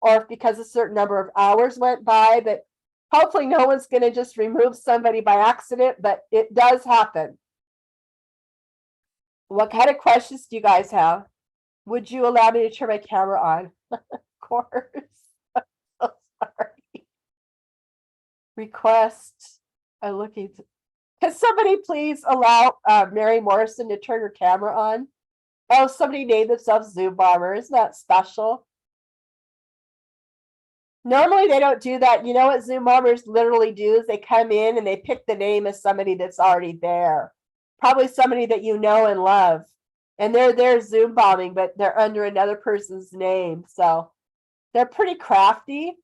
or if because a certain number of hours went by, but hopefully no one's going to just remove somebody by accident, but it does happen. What kind of questions do you guys have? Would you allow me to turn my camera on? Of course. I'm so sorry. Request. I'm looking. Can somebody please allow Mary Morrison to turn her camera on? Oh, somebody named themselves Zoom Bomber. Isn't that special? Normally they don't do that. You know what Zoom Bombers literally do is they come in and they pick the name of somebody that's already there. Probably somebody that you know and love. And they're Zoom bombing, but they're under another person's name. So they're pretty crafty.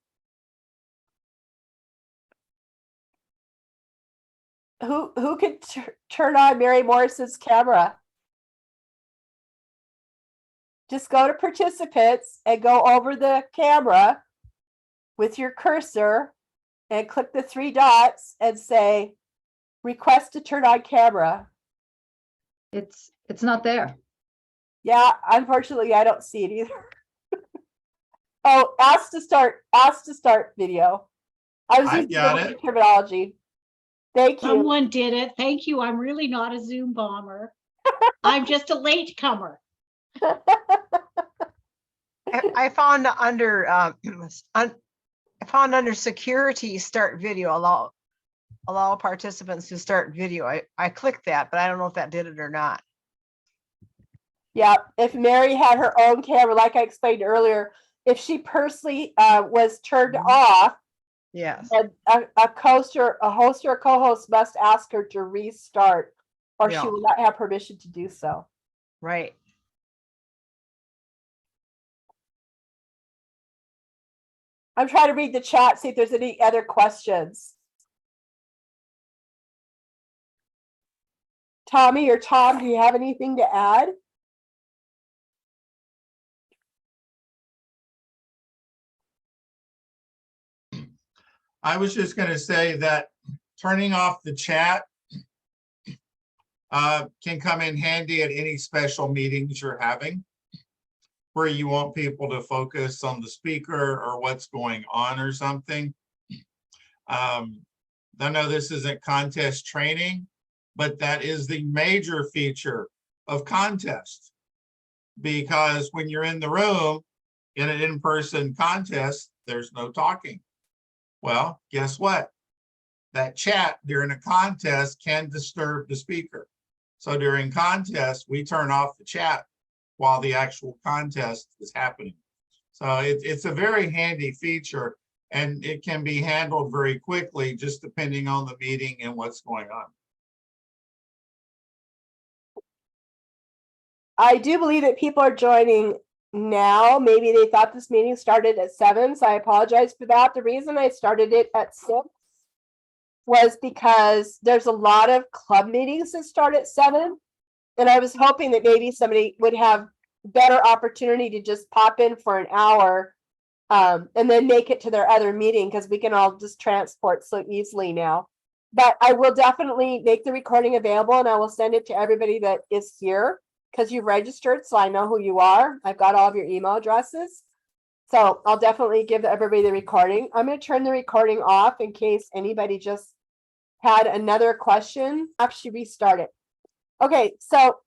Who could turn on Mary Morrison's camera? Just go to participants and go over the camera with your cursor and click the 3 dots and say, request to turn on camera. It's not there. Yeah, unfortunately, I don't see it either. Oh, ask to start video. I was I using got the wrong it. terminology. Thank you. Someone did it. Thank you. I'm really not a Zoom bomber. I'm just a latecomer. I found under I found under security start video, allow participants to start video. I clicked that, but I don't know if that did it or not. Yeah, if Mary had her own camera, like I explained earlier, if she personally was turned off, Yes. a host or a co-host must ask her to restart, or Yeah. she will not have permission to do so. Right. I'm trying to read the chat, see if there's any other questions. Tommy or Tom, do you have anything to add? I was just going to say that turning off the chat can come in handy at any special meetings you're having, where you want people to focus on the speaker or what's going on or something. I know this isn't contest training, but that is the major feature of contest. Because when you're in the room in an in-person contest, there's no talking. Well, guess what? That chat during a contest can disturb the speaker. So during contest, we turn off the chat while the actual contest is happening. So it's a very handy feature, and it can be handled very quickly, just depending on the meeting and what's going on. I do believe that people are joining now. Maybe they thought this meeting started at 7, so I apologize for that. The reason I started it at 6 was because there's a lot of club meetings that start at 7, and I was hoping that maybe somebody would have better opportunity to just pop in for an hour and then make it to their other meeting, because we can all just transport so easily now. But I will definitely make the recording available, and I will send it to everybody that is here, because you've registered, so I know who you are. I've got all of your email addresses. So I'll definitely give everybody the recording. I'm going to turn the recording off in case anybody just had another question. Actually, restart it. Okay, so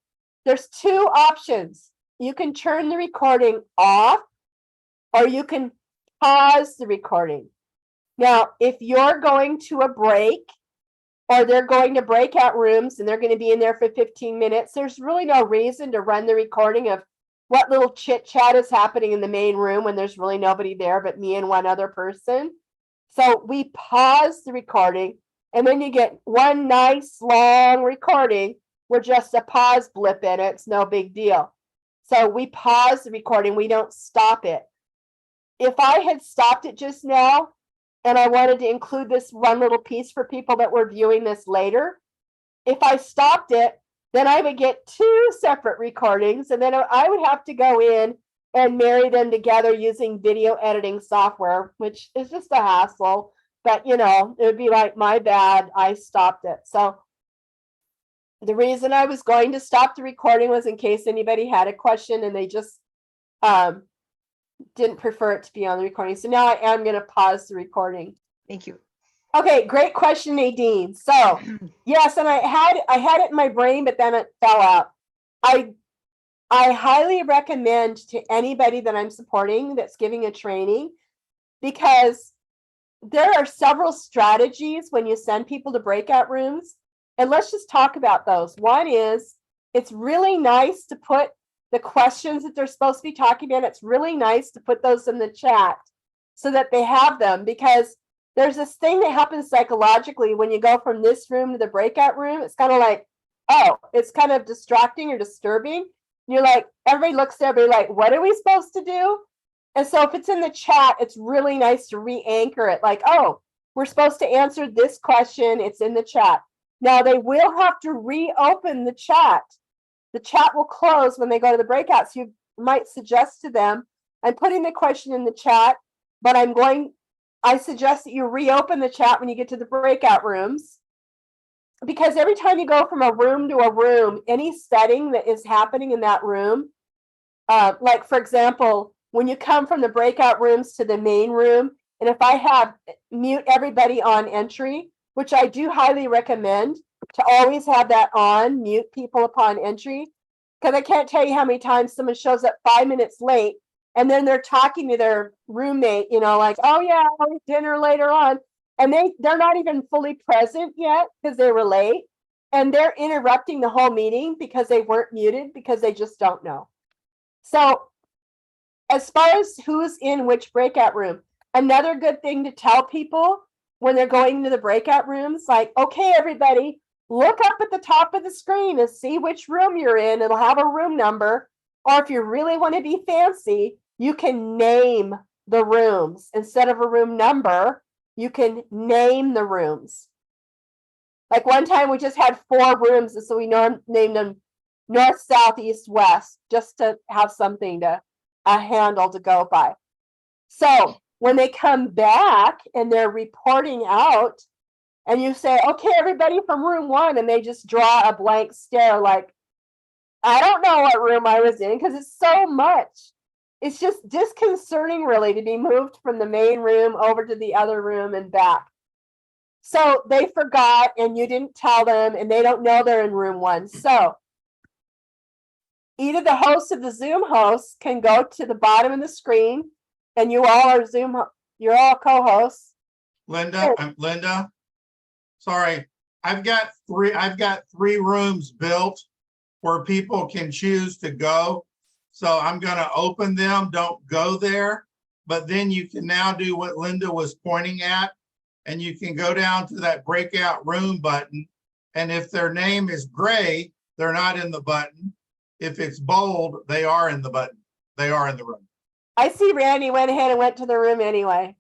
there's 2 options. You can turn the recording off, or you can pause the recording. Now, if you're going to a break, or they're going to breakout rooms and they're going to be in there for 15 minutes, there's really no reason to run the recording of what little chit chat is happening in the main room when there's really nobody there but me and one other person. So we pause the recording, and then you get one nice long recording with just a pause blip in it. It's no big deal. So we pause the recording, we don't stop it. if I had stopped it just now and I wanted to include this one little piece for people that were viewing this later, if I stopped it, then I would get 2 separate recordings, and then I would have to go in and marry them together using video editing software, which is just a hassle. But you know, it would be like, my bad, I stopped it. So the reason I was going to stop the recording was in case anybody had a question and they just didn't prefer it to be on the recording. So now I am going to pause the recording. Thank you. Okay, great question, Nadine. So yes, and I had it in my brain, but then it fell out. I highly recommend to anybody that I'm supporting that's giving a training, because there are several strategies when you send people to breakout rooms. And let's just talk about those. One is, it's really nice to put the questions that they're supposed to be talking about. It's really nice to put those in the chat so that they have them, because there's this thing that happens psychologically when you go from this room to the breakout room. It's kind of like, oh, it's kind of distracting or disturbing. You're like, everybody looks at everybody like, what are we supposed to do? And so if it's in the chat, it's really nice to re-anchor it. Like, oh, we're supposed to answer this question. It's in the chat. Now they will have to reopen the chat. The chat will close when they go to the breakout. So you might suggest to them, I'm putting the question in the chat, but I suggest that you reopen the chat when you get to the breakout rooms. Because every time you go from a room to a room, any setting that is happening in that room, like for example, when you come from the breakout rooms to the main room, and if I have mute everybody on entry, which I do highly recommend to always have that on, mute people upon entry, because I can't tell you how many times someone shows up 5 minutes late and then they're talking to their roommate, you know, like, oh yeah, I'll eat dinner later on. And they're not even fully present yet because they were late, and they're interrupting the whole meeting because they weren't muted because they just don't know. So as far as who's in which breakout room, another good thing to tell people when they're going into the breakout rooms, like, okay, everybody, look up at the top of the screen and see which room you're in. It'll have a room number. Or if you really want to be fancy, you can name the rooms. Instead of a room number, you can name the rooms. Like one time we just had 4 rooms, and so we named them north, south, east, west, just to have something to a handle to go by. So when they come back and they're reporting out, and you say, okay, everybody from room 1, and they just draw a blank stare like, I don't know what room I was in, because it's so much. It's just disconcerting, really, to be moved from the main room over to the other room and back. So they forgot, and you didn't tell them, and they don't know they're in room 1. So either the host of the Zoom hosts can go to the bottom of the screen, and you all are you're all co-hosts. Linda, sorry, I've got 3 rooms built where people can choose to go. So I'm gonna open them, don't go there, but then you can now do what Linda was pointing at, and you can go down to that breakout room button. And if their name is gray, they're not in the button. If it's bold, they are in the button. They are in the room. I see Randy went ahead and went to the room anyway.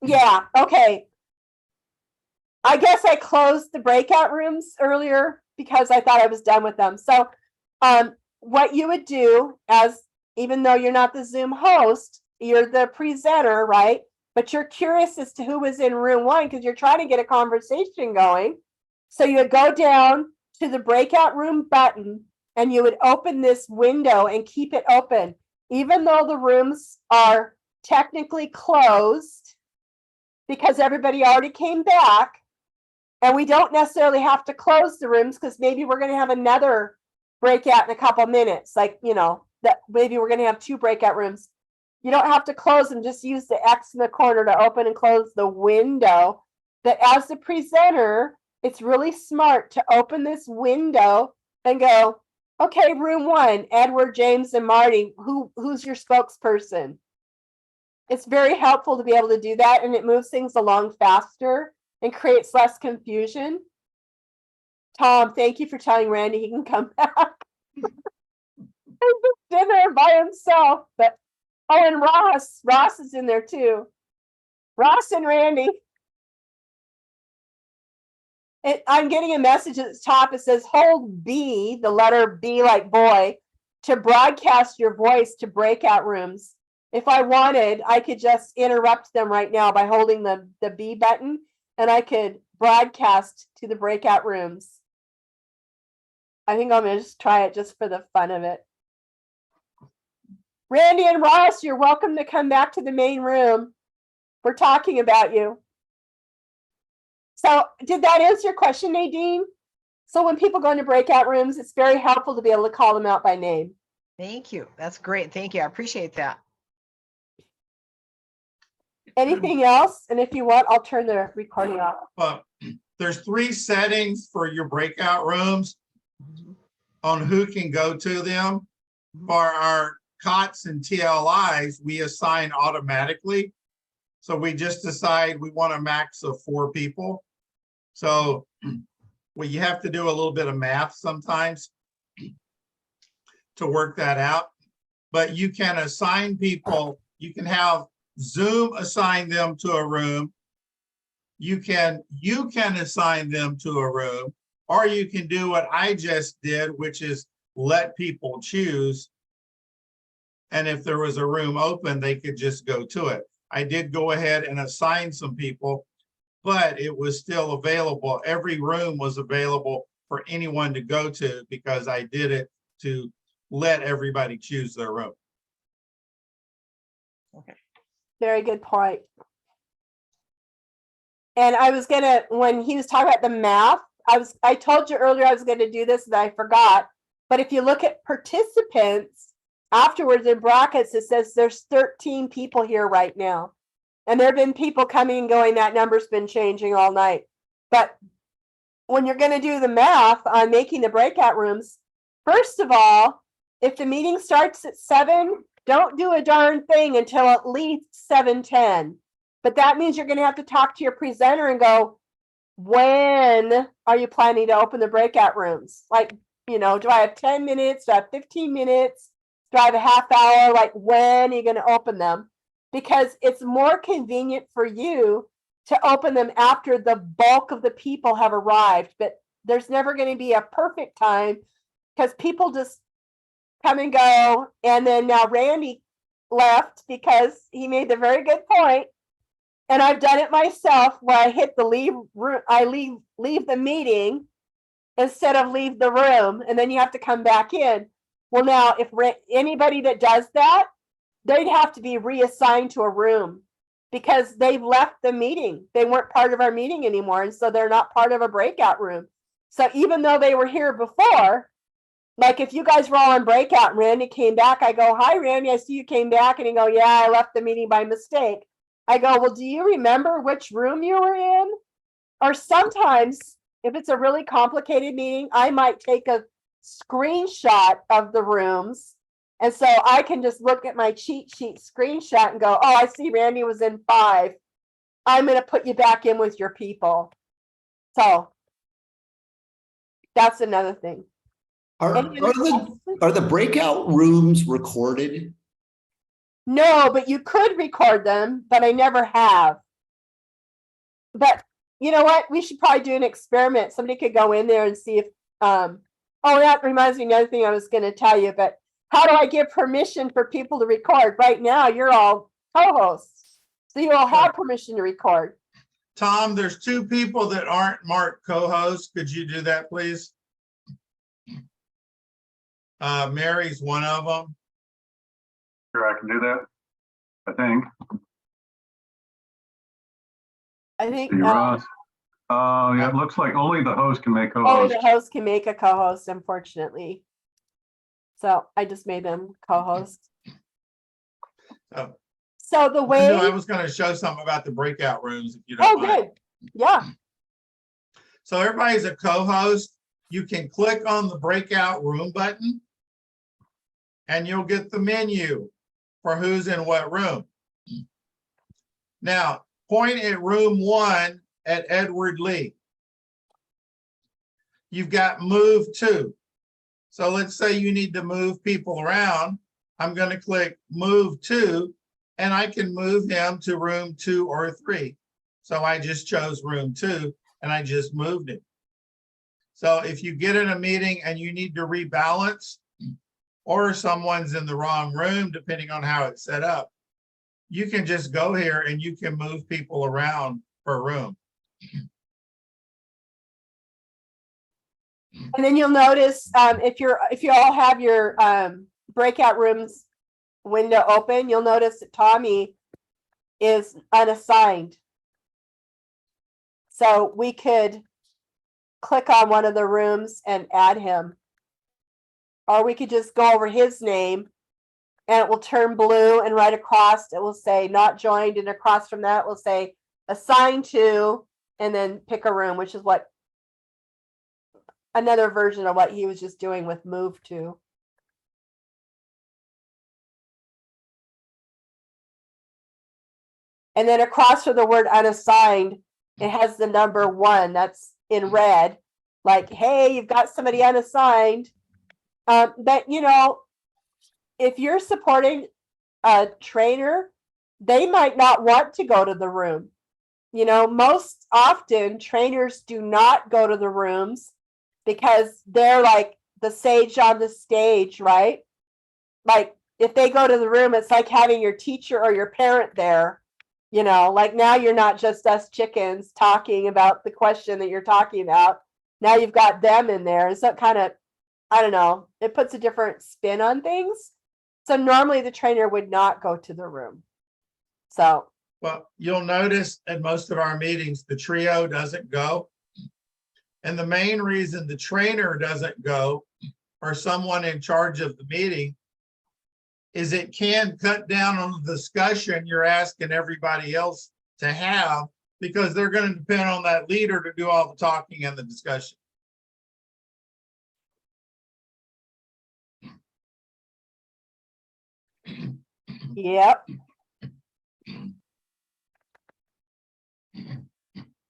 Yeah, okay. I guess I closed the breakout rooms earlier because I thought I was done with them. So what you would do, as even though you're not the Zoom host, you're the presenter, right? But you're curious as to who was in room 1 because you're trying to get a conversation going. So you would go down to the breakout room button and you would open this window and keep it open. Even though the rooms are technically closed because everybody already came back, and we don't necessarily have to close the rooms because maybe we're going to have another breakout in a couple minutes. Like, you know, that maybe we're going to have 2 breakout rooms. You don't have to close them. Just use the X in the corner to open and close the window. That as the presenter, it's really smart to open this window and go, okay, room 1, Edward, James, and Marty, who's your spokesperson? It's very helpful to be able to do that, and it moves things along faster and creates less confusion. Tom, thank you for telling Randy he can come back. He's just in there by himself. But Oh, and Ross. Ross is in there too. Ross and Randy. I'm getting a message at the top. It says hold B, the letter B like boy, to broadcast your voice to breakout rooms. If I wanted, I could just interrupt them right now by holding the B button, and I could broadcast to the breakout rooms. I think I'm gonna just try it just for the fun of it. Randy and Ross, you're welcome to come back to the main room. We're talking about you. So did that answer your question, Nadine? So when people go into breakout rooms, it's very helpful to be able to call them out by name. Thank you. That's great. Thank you. I appreciate that. Anything else? And if you want, I'll turn the recording off. But there's 3 settings for your breakout rooms on who can go to them. For our COTS and TLIs, we assign automatically. So we just decide we want a max of 4 people. So well, you have to do a little bit of math sometimes to work that out. But you can assign people, you can have Zoom assign them to a room. You can assign them to a room, or you can do what I just did, which is let people choose. And if there was a room open, they could just go to it. I did go ahead and assign some people, but it was still available. Every room was available for anyone to go to because I did it to let everybody choose their room. Very good point. And I was gonna, when he was talking about the math, I told you earlier I was gonna do this and I forgot. But if you look at participants, afterwards in brackets, it says there's 13 people here right now. And there have been people coming and going, that number's been changing all night. But when you're gonna do the math on making the breakout rooms, first of all, if the meeting starts at 7, don't do a darn thing until at least 7:10. But that means you're gonna have to talk to your presenter and go, when are you planning to open the breakout rooms? Like, you know, do I have 10 minutes? Do I have 15 minutes? Do I have a half hour? Like, when are you gonna open them? Because it's more convenient for you to open them after the bulk of the people have arrived. But there's never gonna be a perfect time because people just come and go. And then now Randy left because he made the very good point. And I've done it myself where I hit the leave room, I leave the meeting instead of leave the room, and then you have to come back in. Well, now if anybody that does that, they'd have to be reassigned to a room because they've left the meeting. They weren't part of our meeting anymore, and so they're not part of a breakout room. So even though they were here before, like if you guys were all on breakout and Randy came back, I go, hi, Randy, I see you came back. And he go, yeah, I left the meeting by mistake. I go, well, do you remember which room you were in? Or sometimes if it's a really complicated meeting, I might take a screenshot of the rooms. And so I can just look at my cheat sheet screenshot and go, oh, I see Randy was in 5. I'm going to put you back in with your people. So that's another thing. Are Any other questions? the breakout rooms recorded? No, but you could record them, but I never have. But you know what? We should probably do an experiment. Somebody could go in there and see if, oh, that reminds me of another thing I was going to tell you, but how do I give permission for people to record? Right now, you're all co-hosts, so you all have permission to record. Tom, there's 2 people that aren't marked co-hosts. Could you do that, please? Mary's one of them. Sure, I can do that, I think. I think See, Ross. Yeah, it looks like only the host can make only co-host. the host can make a co-host, unfortunately. So I just made them co-host. Oh. So the way, I was going to show something about the breakout rooms, if you don't oh, mind. good. Yeah. So everybody's a co-host. You can click on the breakout room button and you'll get the menu for who's in what room. Now, point at room 1 at Edward Lee. You've got move to. So let's say you need to move people around. I'm going to click move to, and I can move him to room 2 or 3. So I just chose room 2 and I just moved him. So if you get in a meeting and you need to rebalance, or someone's in the wrong room, depending on how it's set up, you can just go here and you can move people around per room. And then you'll notice, if you all have your breakout rooms window open, you'll notice that Tommy is unassigned. So we could click on one of the rooms and add him. Or we could just go over his name and it will turn blue, and right across it will say not joined, and across from that will say assigned to, and then pick a room, which is what another version of what he was just doing with move to. And then across from the word unassigned, it has the number 1 that's in red, like, hey, you've got somebody unassigned. But you know, if you're supporting a trainer, they might not want to go to the room. You know, most often trainers do not go to the rooms because they're like the sage on the stage, right? Like if they go to the room, it's like having your teacher or your parent there. You know, like now you're not just us chickens talking about the question that you're talking about. Now you've got them in there. So it kind of, I don't know, it puts a different spin on things. So normally the trainer would not go to the room. So. Well, you'll notice at most of our meetings, the trio doesn't go. And the main reason the trainer doesn't go, or someone in charge of the meeting, is it can cut down on the discussion you're asking everybody else to have, because they're going to depend on that leader to do all the talking and the discussion. Yep.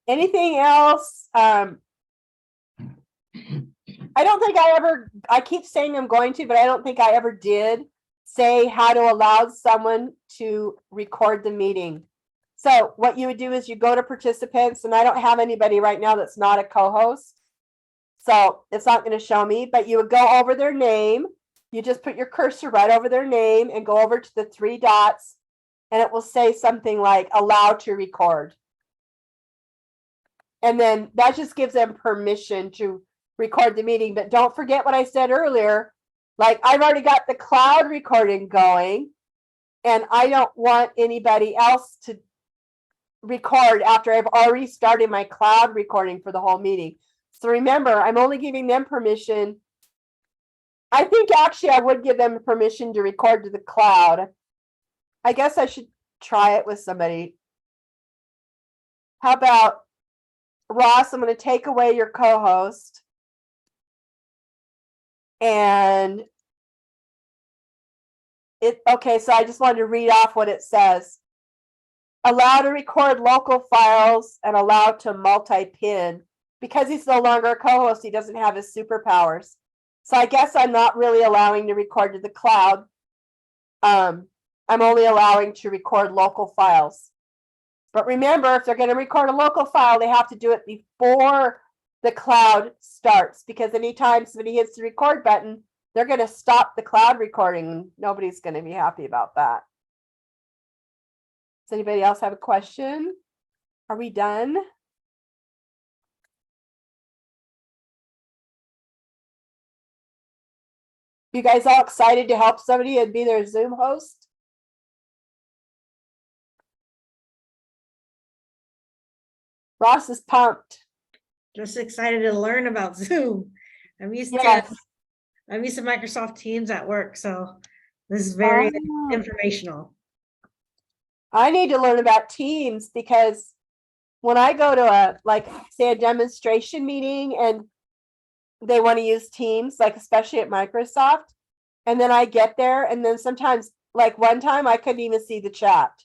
Anything else? I don't think I keep saying I'm going to, but I don't think I ever did say how to allow someone to record the meeting. So what you would do is you go to participants, and I don't have anybody right now that's not a co-host. So it's not going to show me, but you would go over their name. You just put your cursor right over their name and go over to the 3 dots, and it will say something like allow to record. And then that just gives them permission to record the meeting. But don't forget what I said earlier. Like I've already got the cloud recording going, and I don't want anybody else to record after I've already started my cloud recording for the whole meeting. So remember, I'm only giving them permission. I think actually I would give them permission to record to the cloud. I guess I should try it with somebody. How about Ross? I'm going to take away your co-host. And okay, so I just wanted to read off what it says. Allow to record local files and allow to multi-pin. Because he's no longer a co-host, he doesn't have his superpowers. So I guess I'm not really allowing to record to the cloud. I'm only allowing to record local files. But remember, if they're going to record a local file, they have to do it before the cloud starts, because anytime somebody hits the record button, they're going to stop the cloud recording. Nobody's going to be happy about that. Does anybody else have a question? Are we done? You guys all excited to help somebody and be their Zoom host? Ross is pumped. Just excited to learn about Zoom. I'm used Yes. to Microsoft Teams at work, so this is very Oh. informational. I need to learn about Teams, because when I go to say a demonstration meeting and they want to use Teams, like especially at Microsoft, and then I get there, and then sometimes, like one time, I couldn't even see the chat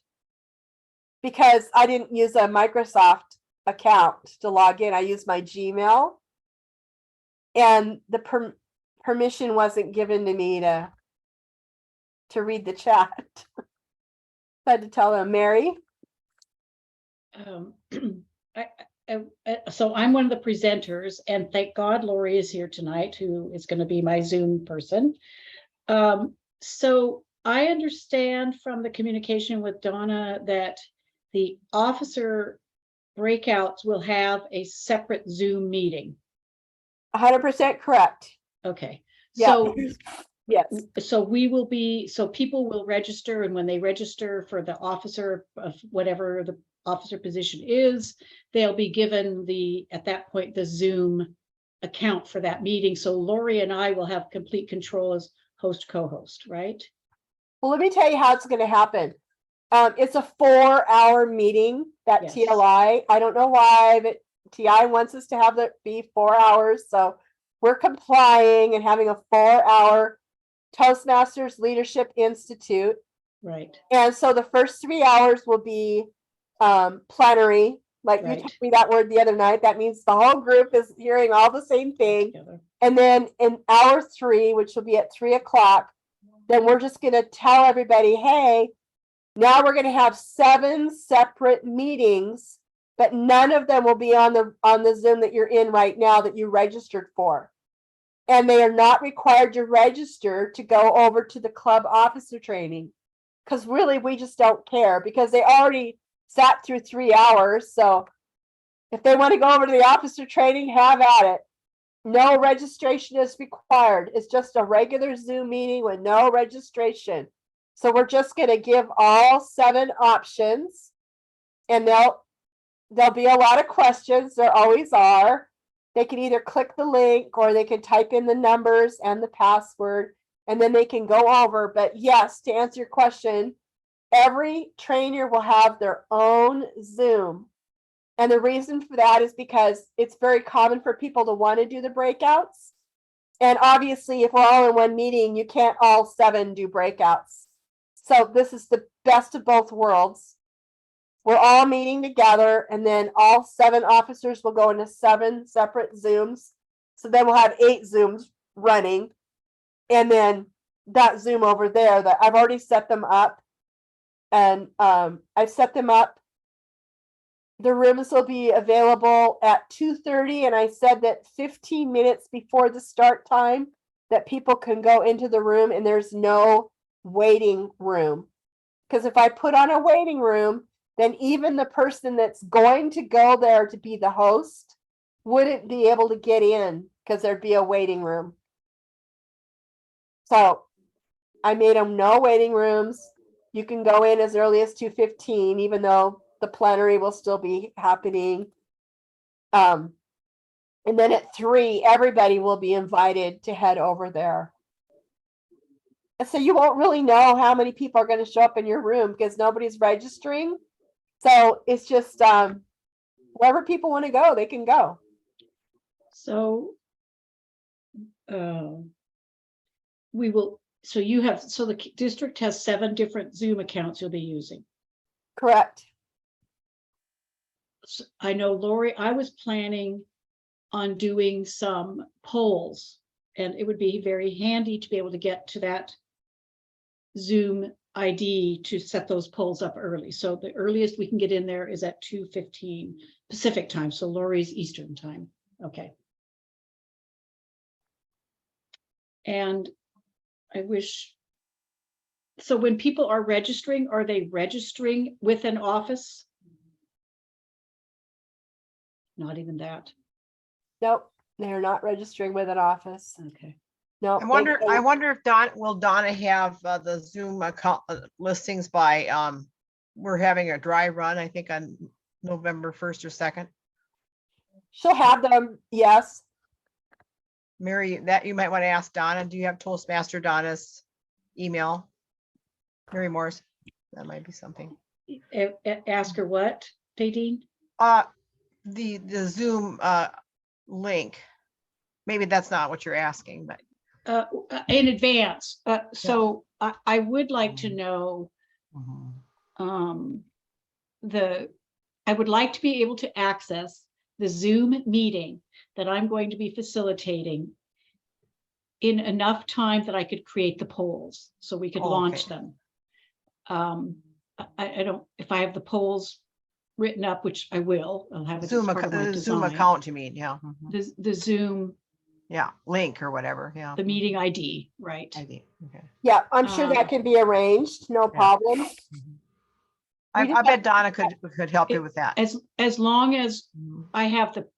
because I didn't use a Microsoft account to log in. I used my Gmail, and the permission wasn't given to me to to read the chat. Had to tell them, Mary. So I'm one of the presenters, and thank God Lori is here tonight, who is going to be my Zoom person. So I understand from the communication with Donna that the officer breakouts will have a separate Zoom meeting. 100% correct. Okay, Yeah. so Yes. so we will be, so people will register, and when they register for the officer of whatever the officer position is, they'll be given at that point, the Zoom account for that meeting. So Lori and I will have complete control as host, co-host, right? Well, let me tell you how it's going to happen. It's a 4-hour meeting, that Yes. TLI. I don't know why, but TI wants us to have that be 4 hours. So we're complying and having a 4-hour Toastmasters Leadership Institute. Right. And so the first 3 hours will be plenary. Like you Right. told me that word the other night. That means the whole group is hearing all the same thing. Together. And then in hour 3, which will be at 3 o'clock, then we're just going to tell everybody, hey, now we're going to have 7 separate meetings, but none of them will be on the Zoom that you're in right now that you registered for. And they are not required to register to go over to the club officer training. Because really, we just don't care, because they already sat through 3 hours. So if they want to go over to the officer training, have at it. No registration is required. It's just a regular Zoom meeting with no registration. So we're just going to give all 7 options, and there'll be a lot of questions. There always are. They can either click the link or they can type in the numbers and the password, and then they can go over. But yes, to answer your question, every trainer will have their own Zoom. And the reason for that is because it's very common for people to want to do the breakouts. And obviously, if we're all in one meeting, you can't all 7 do breakouts. So this is the best of both worlds. We're all meeting together, and then all 7 officers will go into 7 separate Zooms. So then we'll have 8 Zooms running. And then that Zoom over there, that I've already set them up. And I've set them up. The rooms will be available at 2:30, and I said that 15 minutes before the start time that people can go into the room, and there's no waiting room. Because if I put on a waiting room, then even the person that's going to go there to be the host wouldn't be able to get in because there'd be a waiting room. So I made them no waiting rooms. You can go in as early as 2:15, even though the plenary will still be happening. And then at 3, everybody will be invited to head over there. And so you won't really know how many people are going to show up in your room because nobody's registering. So it's just wherever people want to go, they can go. So we will, so the district has 7 different Zoom accounts you'll be using. Correct. So I know, Lori, I was planning on doing some polls, and it would be very handy to be able to get to that Zoom ID to set those polls up early. So the earliest we can get in there is at 2:15 Pacific time. So Lori's Eastern time. Okay. And I wish, so when people are registering, are they registering with an office? Not even that. Nope. They're not registering with an office. Okay. No. I wonder if Donna have the Zoom account listings by, we're having a dry run, I think on November 1st or 2nd. She'll have them. Yes. Mary, that you might want to ask Donna. Do you have Toastmaster Donna's email? Mary Morris, that might be something. Ask her what, Nadine? The Zoom link. Maybe that's not what you're asking, but In advance. So I would like to know I would like to be able to access the Zoom meeting that I'm going to be facilitating in enough time that I could create the polls, so we could Oh, launch okay. them. I don't, if I have the polls written up, which I will, I'll have it as Zoom, part of my Zoom design. account, you mean? Yeah. Mhm. The Zoom, Yeah, link or whatever. Yeah. the meeting ID, right? ID. Okay. Yeah, I'm sure that can be arranged, no problem. Mhm. We I just bet Donna could help you It- with that. As long as Mhm. I have the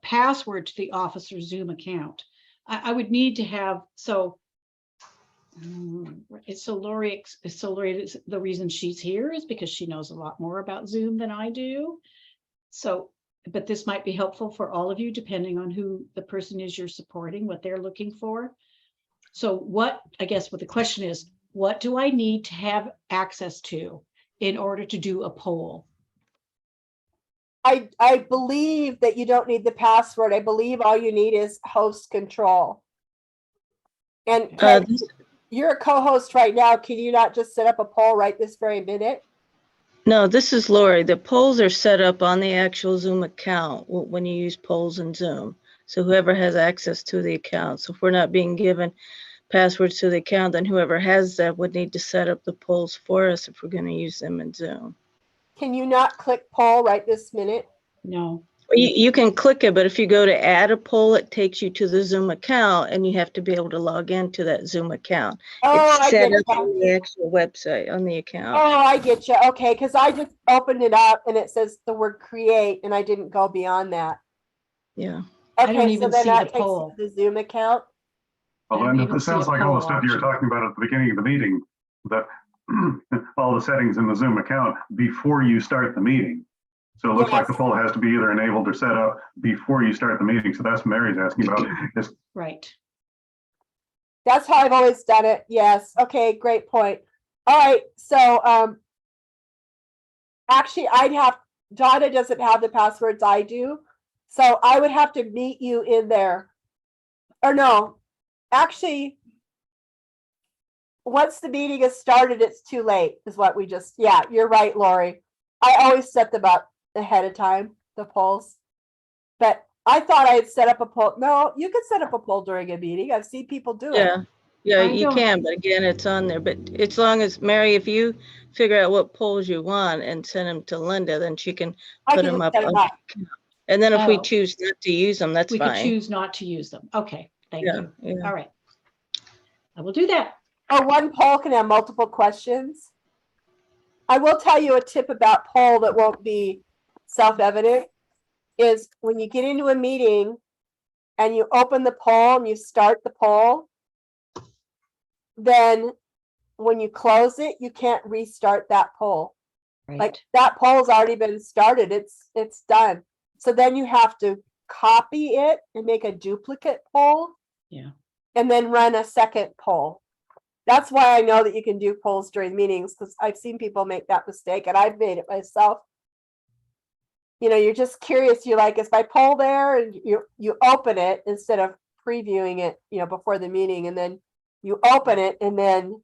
password to the officer Zoom account, I would need to have, so. So Lori, the reason she's here is because she knows a lot more about Zoom than I do. So, but this might be helpful for all of you, depending on who the person is you're supporting, what they're looking for. So what, I guess what the question is, what do I need to have access to in order to do a poll? I believe that you don't need the password. I believe all you need is host control. And Craig, you're a co-host right now. Can you not just set up a poll right this very minute? No, this is Lori. The polls are set up on the actual Zoom account when you use polls in Zoom. So whoever has access to the account. So if we're not being given passwords to the account, then whoever has that would need to set up the polls for us if we're going to use them in Zoom. Can you not click poll right this minute? No. You can click it, but if you go to add a poll, it takes you to the Zoom account and you have to be able to log into that Zoom account. Oh, It's I set get up on you. the actual website, on the account. Oh, I get you. Okay, because I just opened it up and it says the word create and I didn't go beyond that. Yeah. I don't Okay, so even then see that the takes you poll. to the Zoom account. Oh, I don't Well, then even it see sounds a like all the poll stuff you were option. talking about at the beginning of the meeting, that all the settings in the Zoom account before you start the meeting. So it looks like the Yes. poll has to be either enabled or set up before you start the meeting. So that's what Mary's asking about. Is Right. That's how I've always done it. Yes. Okay, great point. All right, so actually Donna doesn't have the passwords I do. So I would have to meet you in there. Or no, actually, once the meeting is started, it's too late, is what we just, yeah, you're right, Lori. I always set them up ahead of time, the polls. But I thought I had set up a poll. No, you can set up a poll during a meeting. I've seen people do it. Yeah. Yeah, I you don't- can, but again, it's on there. But as long as, Mary, if you figure out what polls you want and send them to Linda, then she can I put can them just up. set 'em up. And then if we Oh. choose not to use them, that's We could fine. choose not to use them. Okay, thank Yeah, you. yeah. All right. I will do that. Or one poll can have multiple questions. I will tell you a tip about poll that won't be self-evident is when you get into a meeting and you open the poll and you start the poll, then when you close it, you can't restart that poll. Like Right. that poll's already been started. It's done. So then you have to copy it and make a duplicate poll. Yeah. And then run a second poll. That's why I know that you can do polls during meetings, because I've seen people make that mistake and I've made it myself. You know, you're just curious. You're like, is my poll there? And you open it instead of previewing it, you know, before the meeting, and then you open it and then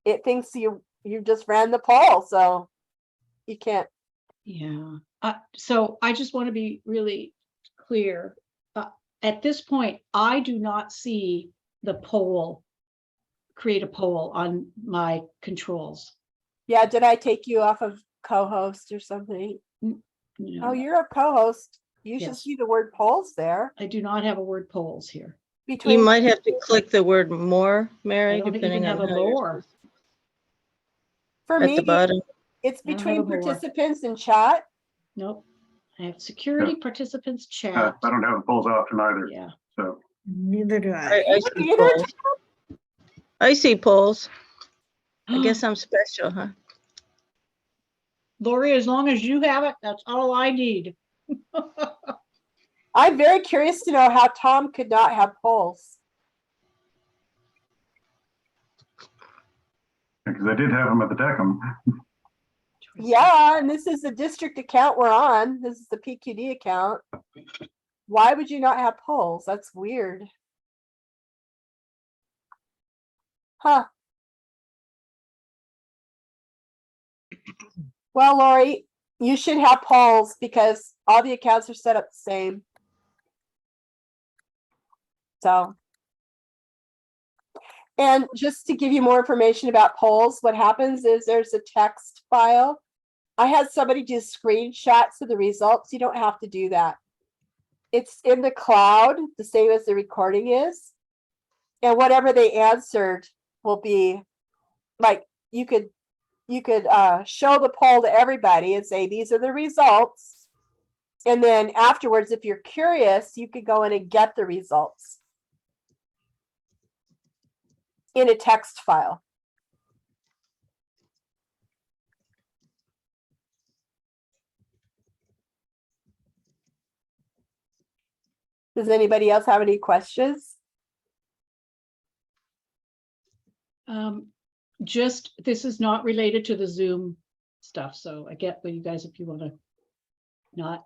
it thinks you just ran the poll. So you can't. Yeah. So I just want to be really clear. At this point, I do not see the poll, create a poll on my controls. Yeah, did I take you off of co-host or something? You know, Oh, you're a co-host. You should Yes. see the word polls there. I do not have a word polls here. You Between might have to click the word more, I Mary, don't depending even have on a how you're more. for at the me, bottom. it's I don't have between a more. participants and chat. Nope. I have security participants chat. I don't have the polls option either. Yeah. So Neither do I. I see Either polls. I see polls. I guess I'm special, huh? Lori, as long as you have it, that's all I need. I'm very curious to know how Tom could not have polls. because I did have them at the Deckham. Yeah, and this is the district account we're on. This is the PQD account. Why would you not have polls? That's weird. Huh. Well, Lori, you should have polls because all the accounts are set up the same. So And just to give you more information about polls, what happens is there's a text file. I had somebody do screenshots of the results. You don't have to do that. It's in the cloud, the same as the recording is. And whatever they answered will be like, you could show the poll to everybody and say, these are the results. And then afterwards, if you're curious, you could go in and get the results in a text file. Does anybody else have any questions? Just, this is not related to the Zoom stuff, so I get what you guys, if you want to not,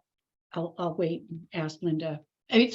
I'll wait and ask Linda. I mean,